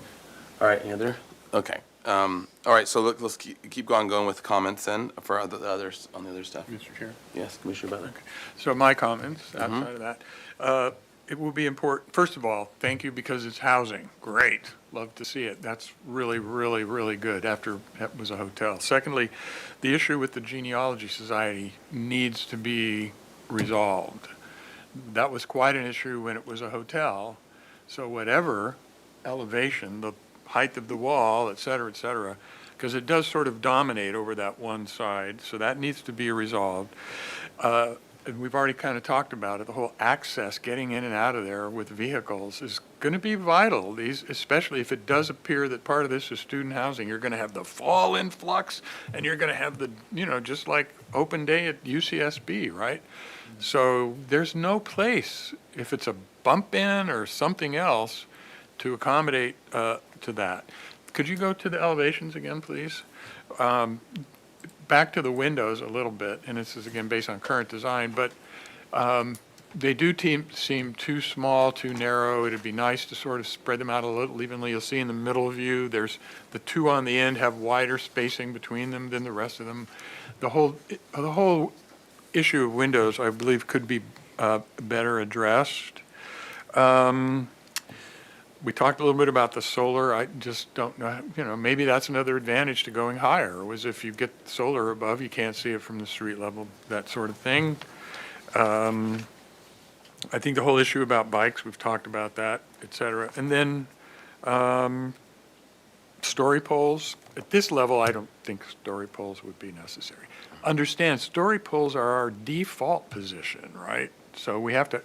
Speaker 1: All right, any other? Okay. All right, so let's keep going with comments then for the others, on the other stuff.
Speaker 11: Mr. Chair.
Speaker 1: Yes, Commissioner Butler.
Speaker 11: So my comments outside of that, it will be important, first of all, thank you because it's housing. Great, love to see it. That's really, really, really good after it was a hotel. Secondly, the issue with the Genealogy Society needs to be resolved. That was quite an issue when it was a hotel. So whatever elevation, the height of the wall, et cetera, because it does sort of dominate over that one side, so that needs to be resolved. And we've already kind of talked about it, the whole access, getting in and out of there with vehicles is going to be vital, especially if it does appear that part of this is student housing. You're going to have the fall influx, and you're going to have the, just like open day at UCSB, right? So there's no place, if it's a bump in or something else, to accommodate to that. Could you go to the elevations again, please? Back to the windows a little bit, and this is again based on current design, but they do seem too small, too narrow. It'd be nice to sort of spread them out a little evenly. You'll see in the middle view, there's the 2 on the end have wider spacing between them than the rest of them. The whole issue of windows, I believe, could be better addressed. We talked a little bit about the solar. I just don't know, maybe that's another advantage to going higher, was if you get solar above, you can't see it from the street level, that sort of thing. I think the whole issue about bikes, we've talked about that, et cetera. And then story poles. At this level, I don't think story poles would be necessary. Understand, story poles are our default position, right? So we have to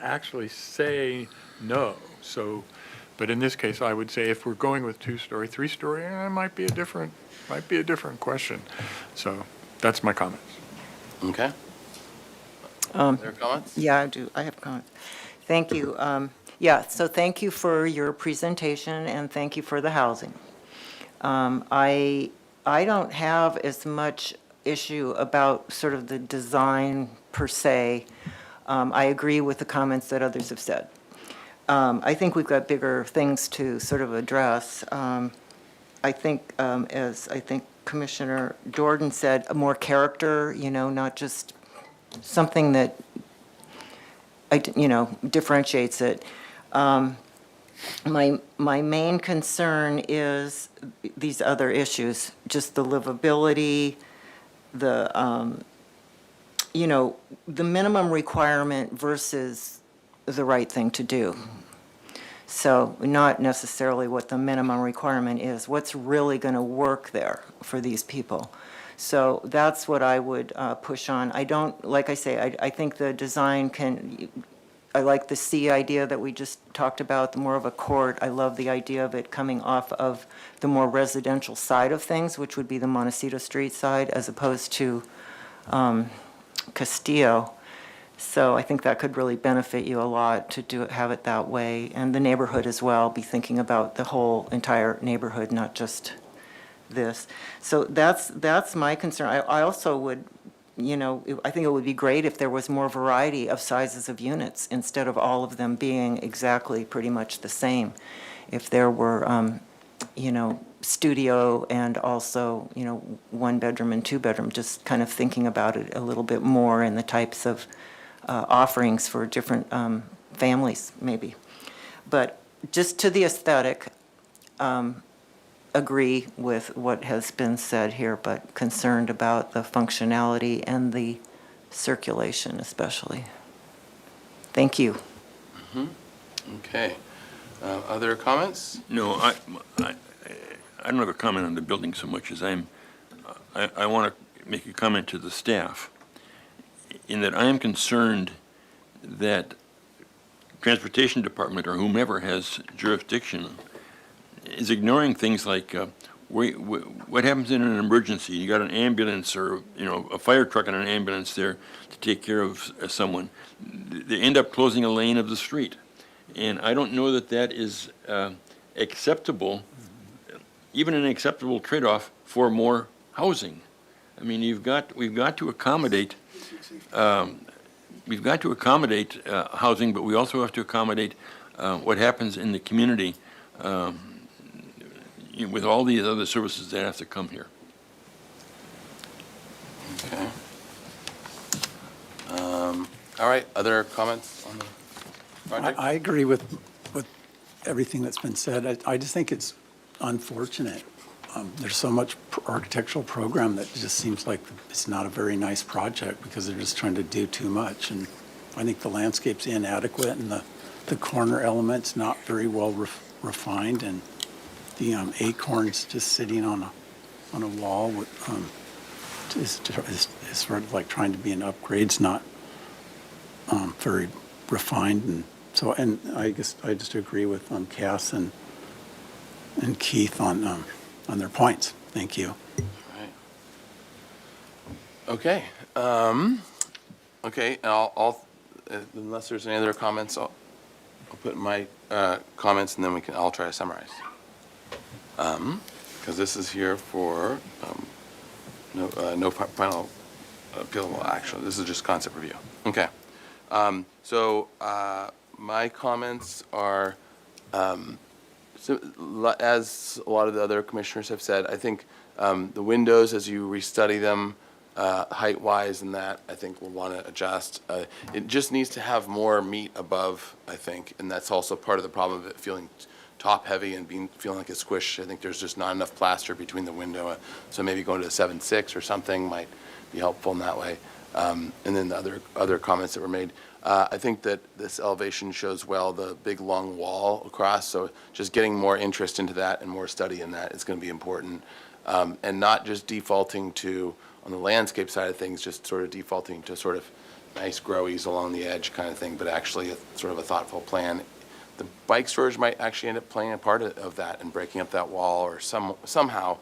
Speaker 11: actually say no. So, but in this case, I would say if we're going with 2-story, 3-story, it might be a different question. So that's my comments.
Speaker 1: Okay. Other comments?
Speaker 4: Yeah, I do. I have comments. Thank you. So thank you for your presentation and thank you for the housing. I don't have as much issue about sort of the design per se. I agree with the comments that others have said. I think we've got bigger things to sort of address. I think, as I think Commissioner Jordan said, more character, not just something that, differentiates it. My main concern is these other issues, just the livability, the the minimum requirement versus the right thing to do. So not necessarily what the minimum requirement is, what's really going to work there for these people. So that's what I would push on. I don't, like I say, I think the design I like the C idea that we just talked about, the more of a court. I love the idea of it coming off of the more residential side of things, which would be the Montecito Street side, as opposed to Castillo. So I think that could really benefit you a lot to have it that way, and the neighborhood as well, be thinking about the whole entire neighborhood, not just this. So that's my concern. I also would, I think it would be great if there was more variety of sizes of units instead of all of them being exactly pretty much the same. If there were, studio and also, 1 bedroom and 2 bedroom, just kind of thinking about it a little bit more and the types of offerings for different families, maybe. But just to the aesthetic, agree with what has been said here, but concerned about the functionality and the circulation especially. Thank you.
Speaker 1: Okay. Other comments?
Speaker 14: No, I don't have a comment on the building so much as I want to make a comment to the staff, in that I am concerned that Transportation Department or whomever has jurisdiction is ignoring things like what happens in an emergency. You got an ambulance or a fire truck and an ambulance there to take care of someone. They end up closing a lane of the street, and I don't know that that is acceptable, even an acceptable trade-off for more housing. I mean, we've got to accommodate housing, but we also have to accommodate what happens in the community with all these other services that have to come here.
Speaker 1: Okay. All right, other comments on the project?
Speaker 7: I agree with everything that's been said. I just think it's unfortunate. There's so much architectural program that just seems like it's not a very nice project because they're just trying to do too much. And I think the landscape's inadequate and the corner element's not very well refined, and the acorns just sitting on a wall is sort of like trying to be an upgrade. It's not very refined, and so, and I guess I just agree with Cass and Keith on their points. Thank you.
Speaker 1: Right. Okay. Okay. I'll unless there's any other comments, I'll put my comments, and then I'll try to summarize. Because this is here for no final appealable action. This is just concept review. Okay. So my comments are, so, as a lot of the other commissioners have said, I think the windows, as you restudy them, height-wise and that, I think we'll want to adjust. It just needs to have more meat above, I think, and that's also part of the problem of it feeling top-heavy and feeling like a squish. I think there's just not enough plaster between the window, so maybe going to a 7.6 or something might be helpful in that way. And then the other comments that were made. I think that this elevation shows well the big long wall across, so just getting more interest into that and more study in that is going to be important. And not just defaulting to, on the landscape side of things, just sort of defaulting to sort of nice growies along the edge kind of thing, but actually sort of a thoughtful plan. The bike storage might actually end up playing a part of that and breaking up that wall or somehow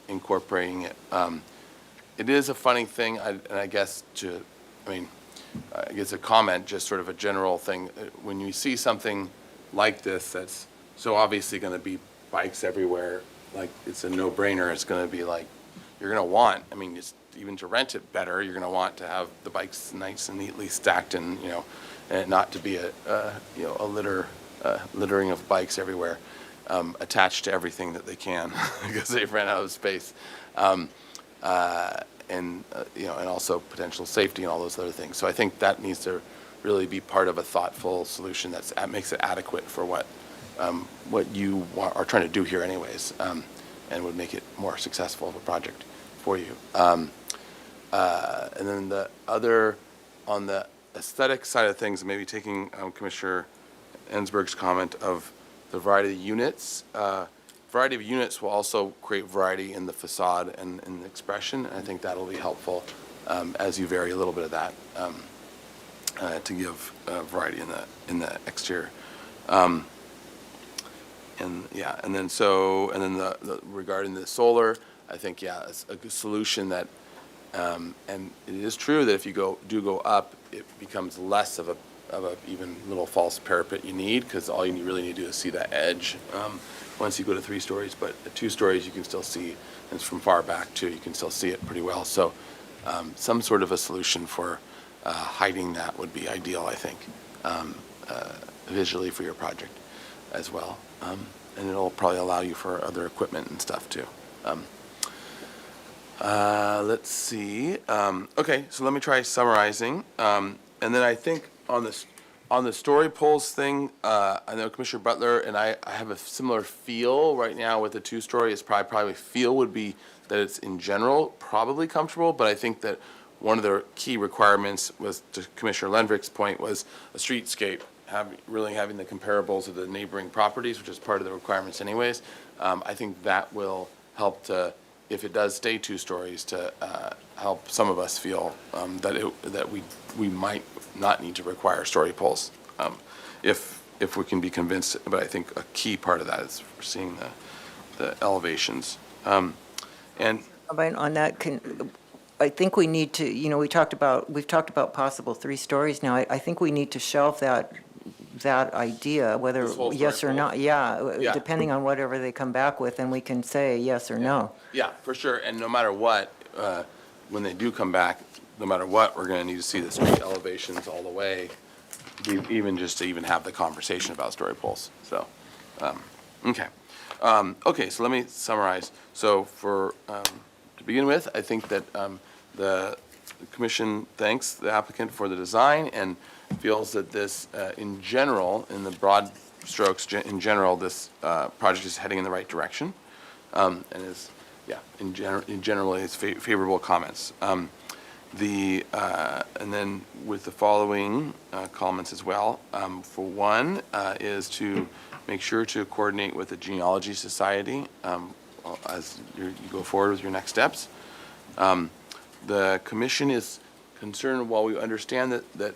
Speaker 1: incorporating it. It is a funny thing, and I guess I guess a comment, just sort of a general thing. When you see something like this that's so obviously going to be bikes everywhere, like it's a no-brainer, it's going to be like, you're going to want, even to rent it better, you're going to want to have the bikes nice and neatly stacked and, and not to be a littering of bikes everywhere, attached to everything that they can because they've ran out of space. And also potential safety and all those other things. So I think that needs to really be part of a thoughtful solution that makes it adequate for what you are trying to do here anyways, and would make it more successful of a project for you. And then the other, on the aesthetic side of things, maybe taking Commissioner Ensberg's comment of the variety of units. Variety of units will also create variety in the facade and in the expression. And I think that'll be helpful as you vary a little bit of that to give variety in the exterior. And yeah, and then the regarding the solar, I think it's a good solution that, and it is true that if you do go up, it becomes less of a even little false parapet you need, because all you really need to do is see that edge once you go to 3 stories. But at 2 stories, you can still see, and it's from far back too, you can still see it pretty well. So some sort of a solution for hiding that would be ideal, I think, visually for your project as well. And it'll probably allow you for other equipment and stuff too. Let's see. Okay, so let me try summarizing. And then I think on the story poles thing, I know Commissioner Butler and I have a similar feel right now with the 2-story. It's probably feel would be that it's in general probably comfortable, but I think that one of the key requirements was, to Commissioner Lendrick's point, was a streetscape, really having the comparables of the neighboring properties, which is part of the requirements anyways. I think that will help to, if it does stay 2 stories, to help some of us feel that we might not need to require story poles, if we can be convinced. But I think a key part of that is we're seeing the elevations. And
Speaker 4: On that, I think we need to, we've talked about possible 3 stories now. I think we need to shelve that idea, whether
Speaker 1: This whole
Speaker 4: yes
Speaker 1: story
Speaker 4: or
Speaker 1: pole?
Speaker 4: not.
Speaker 1: Yeah.
Speaker 4: Depending on whatever they come back with, and we can say yes or no.
Speaker 1: yeah, for sure. And no matter what, when they do come back, no matter what, we're going to need to see the street elevations all the way, even just to even have the conversation about story poles. So, okay. Okay, so let me summarize. So to begin with, I think that the commission thanks the applicant for the design and feels that this, in general, in the broad strokes, in general, this project is heading in the right direction, and is, in general, it's favorable comments. And then with the following comments as well. For one, is to make sure to coordinate with the Genealogy Society as you go forward with your next steps. The commission is concerned, while we understand that the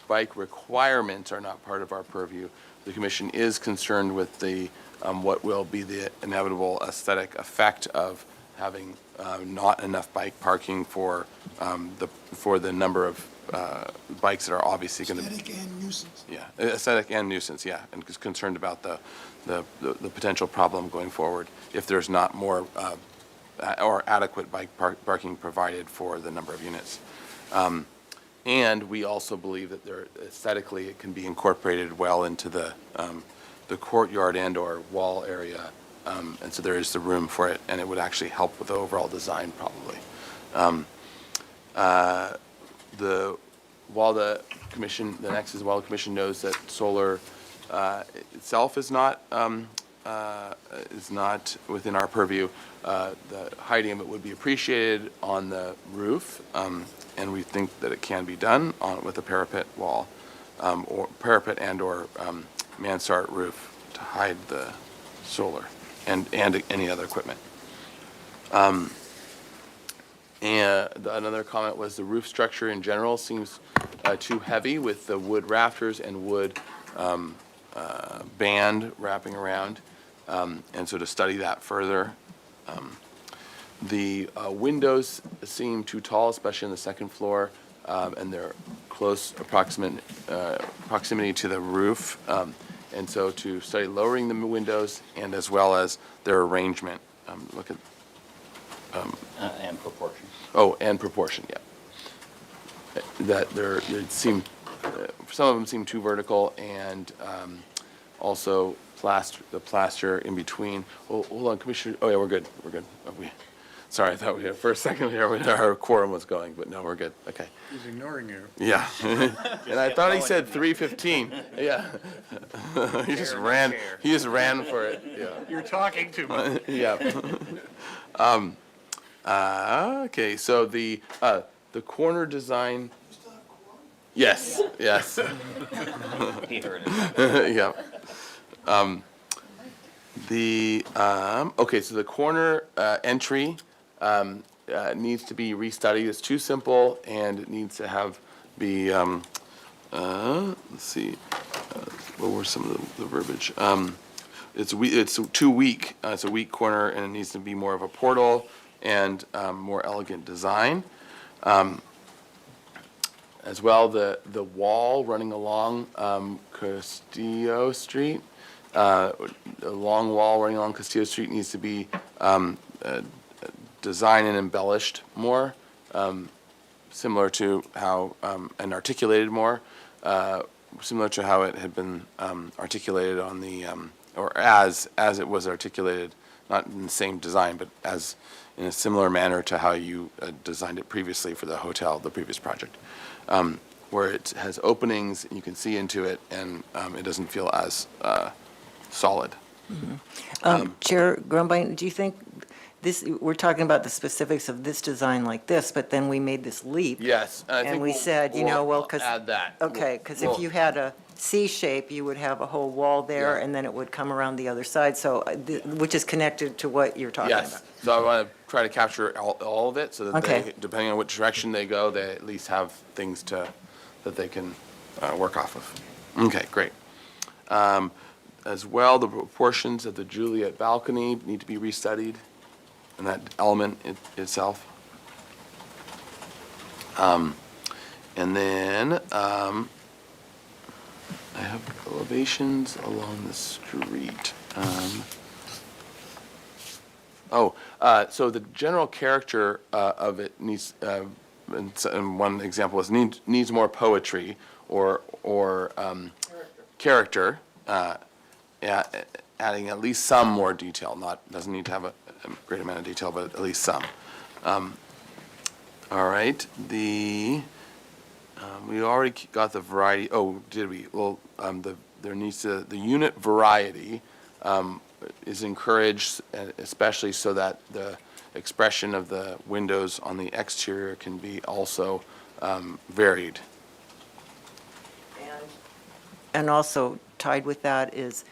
Speaker 1: bike requirements are not part of our purview, the commission is concerned with the what will be the inevitable aesthetic effect of having not enough bike parking for the number of bikes that are obviously going to be.
Speaker 5: Aesthetic and nuisance.
Speaker 1: Yeah, aesthetic and nuisance, yeah, and is concerned about the potential problem going forward if there's not more or adequate bike parking provided for the number of units. And we also believe that aesthetically it can be incorporated well into the courtyard and or wall area, and so there is the room for it, and it would actually help with the overall design probably. While the commission knows that solar itself is not within our purview, the heighting of it would be appreciated on the roof, and we think that it can be done with a parapet wall, or parapet and or mansard roof to hide the solar and any other equipment. And another comment was the roof structure in general seems too heavy with the wood rafters and wood band wrapping around, and so to study that further. The windows seem too tall, especially on the second floor, and they're close proximity to the roof, and so to study lowering the windows and as well as their arrangement. Look at
Speaker 3: And proportion.
Speaker 1: Oh, and proportion, yeah. That some of them seem too vertical, and also the plaster in between. Oh, hold on, Commissioner. Oh yeah, we're good. Sorry, I thought we had for a second here our quorum was going, but no, we're good. Okay.
Speaker 11: He's ignoring you.
Speaker 1: Yeah. And I thought he said 3:15. Yeah. He just ran for it. Yeah.
Speaker 11: You're talking too much.
Speaker 1: Yeah. Okay, so the corner design. Yes, yes. Yeah. Okay, so the corner entry needs to be restudied. It's too simple, and it needs to let's see, what were some of the verbiage? It's too weak. It's a weak corner, and it needs to be more of a portal and more elegant design. As well, the wall running along Castillo Street, the long wall running along Castillo Street needs to be designed and embellished more, similar to how, and articulated more, similar to how it had been articulated on the, or as it was articulated, not in the same design, but as in a similar manner to how you designed it previously for the hotel, the previous project, where it has openings, and you can see into it, and it doesn't feel as solid.
Speaker 4: Chair Grumbine, do you think this, we're talking about the specifics of this design like this, but then we made this leap?
Speaker 1: Yes, and I think
Speaker 4: And we
Speaker 1: we'll-
Speaker 4: said,
Speaker 1: we'll
Speaker 4: because.
Speaker 1: add that.
Speaker 4: Okay, because if
Speaker 1: We'll-
Speaker 4: you had a C shape, you would have a whole wall there,
Speaker 1: Yeah.
Speaker 4: and then it would come around the other side, so, which is connected to what you're talking about.
Speaker 1: Yes, so I want to try to capture all of it, so that
Speaker 4: Okay.
Speaker 1: they, depending on which direction they go, they at least have things that they can work off of. Okay, great. As well, the proportions of the Juliet balcony need to be restudied, and that element itself. And then, I have elevations along the street. So the general character of it needs, and one example is needs more poetry or character, adding at least some more detail. Doesn't need to have a great amount of detail, but at least some. All right, we already got the variety. Oh, did we? Well, the unit variety is encouraged, especially so that the expression of the windows on the exterior can be also varied.
Speaker 4: And also tied with that is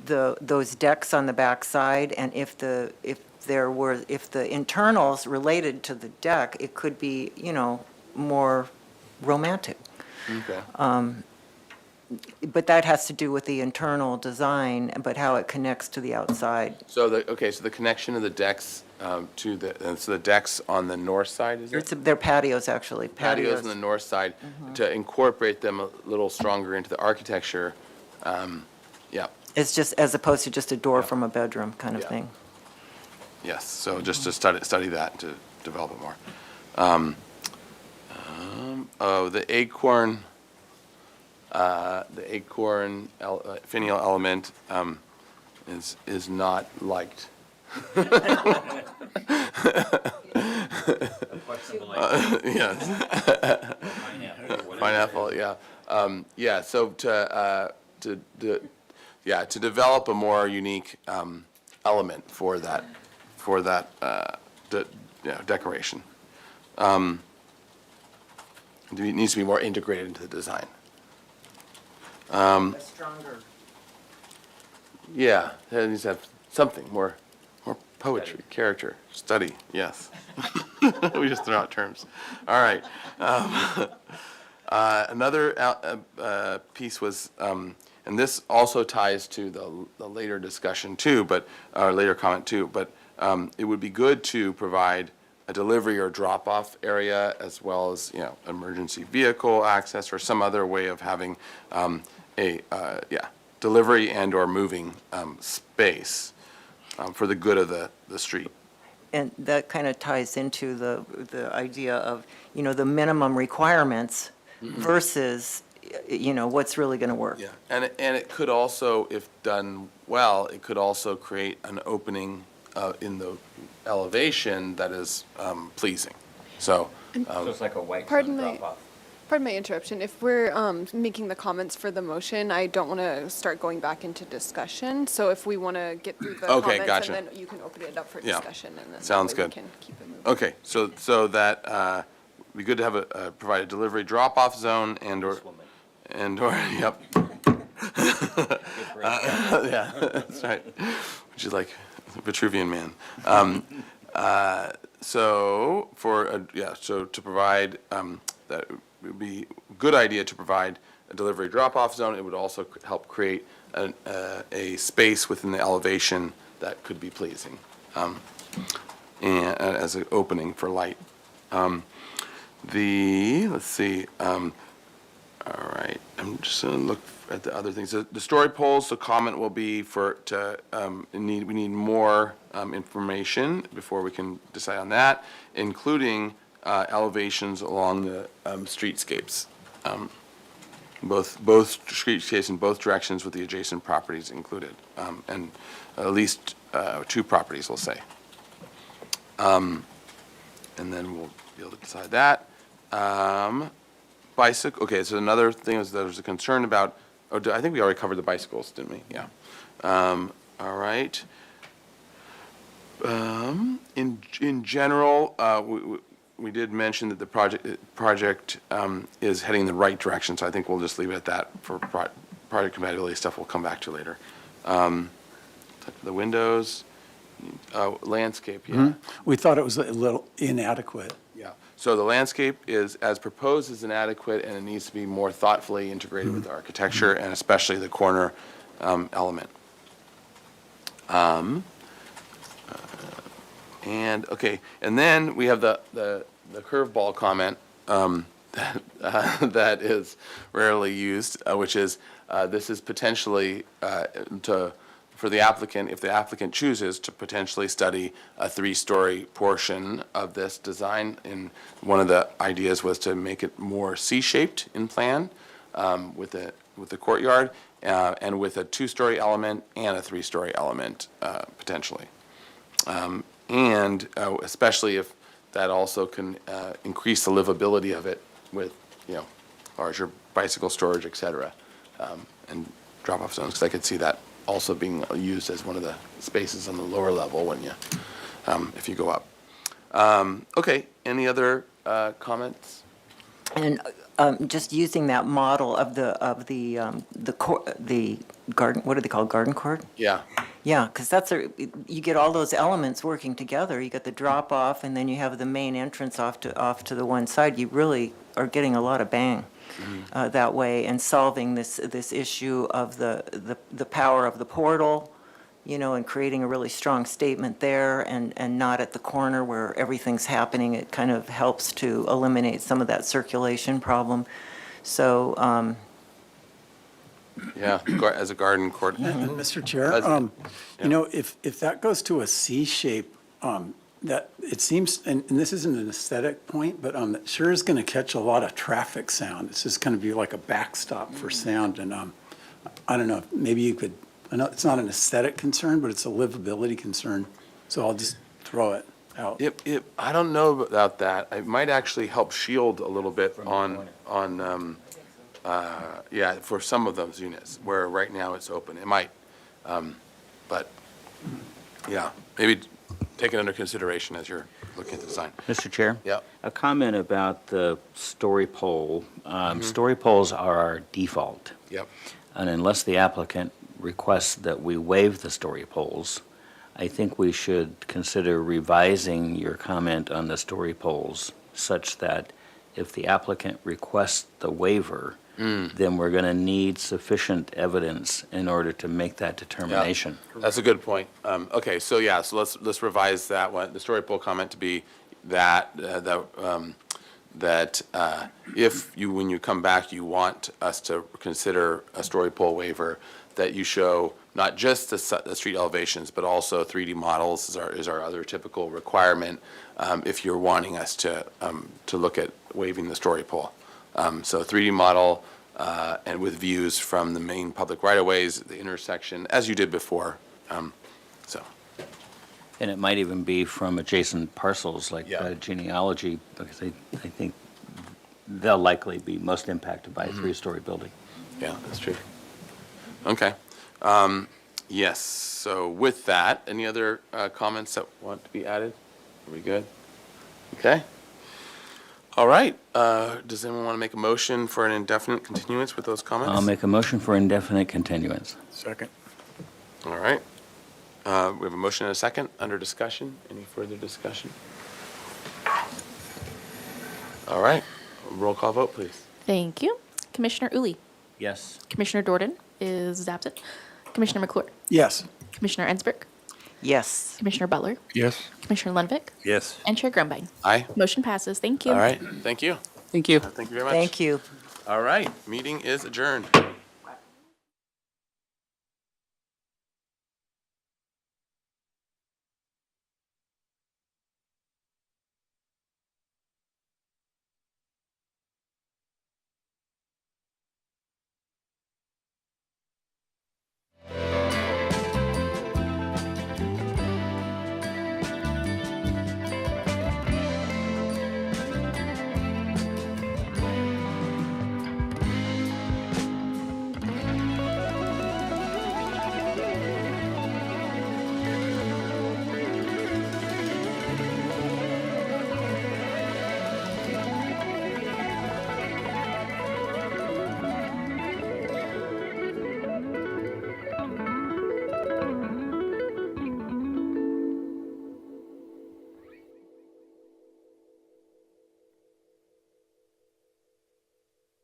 Speaker 4: those decks on the backside, and if the internals related to the deck, it could be, more romantic.
Speaker 1: Okay.
Speaker 4: But that has to do with the internal design, but how it connects to the outside.
Speaker 1: So the connection of the decks to the decks on the north side, is it?
Speaker 4: They're patios, actually.
Speaker 1: Patios on the north side, to incorporate them a little stronger into the architecture. Yeah,
Speaker 4: It's just, as opposed to just a door from a bedroom kind of
Speaker 1: Yeah.
Speaker 4: thing.
Speaker 1: yes, so just to study that, to develop it more. The acorn finial element is not liked. Yes. Pineapple, yeah. Yeah, so to develop a more unique element for that decoration. It needs to be more integrated into the design.
Speaker 4: Stronger.
Speaker 1: Yeah, it needs to have something more poetry, character, study. Yes. We just throw out terms. All right. Another piece was, and this also ties to the later discussion too, but or later comment too. But it would be good to provide a delivery or drop-off area, as well as emergency vehicle access or some other way of having delivery and or moving space for the good of the street.
Speaker 4: And that kind of ties into the idea of, the minimum requirements versus, what's really going to work.
Speaker 1: Yeah, and it could also, if done well, it could also create an opening in the elevation that is pleasing. So,
Speaker 3: So it's like a white
Speaker 6: Pardon
Speaker 3: zone
Speaker 6: my-
Speaker 3: drop-off.
Speaker 8: Pardon my interruption. If we're making the comments for the motion, I don't want to start going back into discussion. So if we want to get through the
Speaker 1: Okay,
Speaker 8: comments
Speaker 1: gotcha.
Speaker 8: and then you can open it up for
Speaker 1: Yeah.
Speaker 8: discussion and then
Speaker 1: Sounds
Speaker 8: that way
Speaker 1: good.
Speaker 8: we can keep it moving.
Speaker 1: Okay, so that, it'd be good to have provide a delivery drop-off zone and/or, yep. Yeah, that's right. Which is like Vitruvian Man. So to provide, that would be a good idea to provide a delivery drop-off zone. It would also help create a space within the elevation that could be pleasing, and as an opening for light. Let's see, all right, I'm just gonna look at the other things. The story polls, the comment will be we need more information before we can decide on that, including elevations along the streetscapes. Both streetscapes in both directions with the adjacent properties included, and at least 2 properties, we'll say. And then we'll be able to decide that. Bicycle, okay, so another thing is there's a concern about, I think we already covered the bicycles, didn't we? Yeah. All right. In general, we did mention that the project is heading in the right direction, so I think we'll just leave it at that for project compatibility stuff we'll come back to later. The windows, landscape, yeah.
Speaker 7: We thought it was a little inadequate.
Speaker 1: Yeah, so the landscape is, as proposed, is inadequate, and it needs to be more thoughtfully integrated with architecture, and especially the corner element. And then we have the curveball comment that is rarely used, which is this is potentially for the applicant, if the applicant chooses to potentially study a 3-story portion of this design. And one of the ideas was to make it more C-shaped in plan with the courtyard and with a 2-story element and a 3-story element potentially. And especially if that also can increase the livability of it with, larger bicycle storage, et cetera, and drop-off zones, because I could see that also being used as one of the spaces on the lower level when you, if you go up. Okay, any other comments?
Speaker 4: And just using that model of the garden, what do they call it, garden court?
Speaker 1: Yeah.
Speaker 4: Yeah, because you get all those elements working together. You got the drop off, and then you have the main entrance off to the one side. You really are getting a lot of bang that way, and solving this issue of the power of the portal, and creating a really strong statement there, and not at the corner where everything's happening. It kind of helps to eliminate some of that circulation problem. So.
Speaker 1: Yeah, as a garden court.
Speaker 7: And Mr. Chair, if that goes to a C shape, that it seems, and this isn't an aesthetic point, but it sure is going to catch a lot of traffic sound. It's just going to be like a backstop for sound. And I don't know, maybe you could, I know it's not an aesthetic concern, but it's a livability concern. So I'll just throw it out.
Speaker 1: I don't know about that. It might actually help shield a little bit for some of those units, where right now it's open. It might, but, yeah, maybe take it under consideration as you're looking at the design.
Speaker 3: Mr. Chair?
Speaker 1: Yeah.
Speaker 3: A comment about the story pole. Story poles are our default.
Speaker 1: Yep.
Speaker 3: And unless the applicant requests that we waive the story poles, I think we should consider revising your comment on the story poles such that if the applicant requests the waiver, then we're going to need sufficient evidence in order to make that determination.
Speaker 1: Yeah, that's a good point. Okay, so let's revise that one, the story pole comment to be that if you, when you come back, you want us to consider a story pole waiver, that you show not just the street elevations, but also 3D models is our other typical requirement if you're wanting us to look at waiving the story pole. So 3D model and with views from the main public right-of-ways, the intersection, as you did before.
Speaker 3: And it might even be from adjacent parcels like genealogy, because I think they'll likely be most impacted by a three-story building.
Speaker 1: Yeah, that's true. Okay. Yes, so with that, any other comments that want to be added? Are we good? Okay. All right. Does anyone want to make a motion for an indefinite continuance with those comments?
Speaker 3: I'll make a motion for indefinite continuance.
Speaker 11: Second.
Speaker 1: All right. We have a motion and a second under discussion. Any further discussion? All right. Roll call vote, please.
Speaker 2: Thank you. Commissioner Uli,
Speaker 3: Yes.
Speaker 2: Commissioner Jordan is absent. Commissioner McClure,
Speaker 7: Yes.
Speaker 2: Commissioner Ensberg,
Speaker 4: Yes.
Speaker 2: Commissioner Butler,
Speaker 11: Yes.
Speaker 2: Commissioner Lundvik,
Speaker 14: Yes.
Speaker 2: and Chair Grumbine.
Speaker 1: Aye.
Speaker 2: Motion passes. Thank you.
Speaker 1: All right. Thank you.
Speaker 12: Thank you.
Speaker 1: Thank you very much.
Speaker 4: Thank you.
Speaker 1: All right. Meeting is adjourned.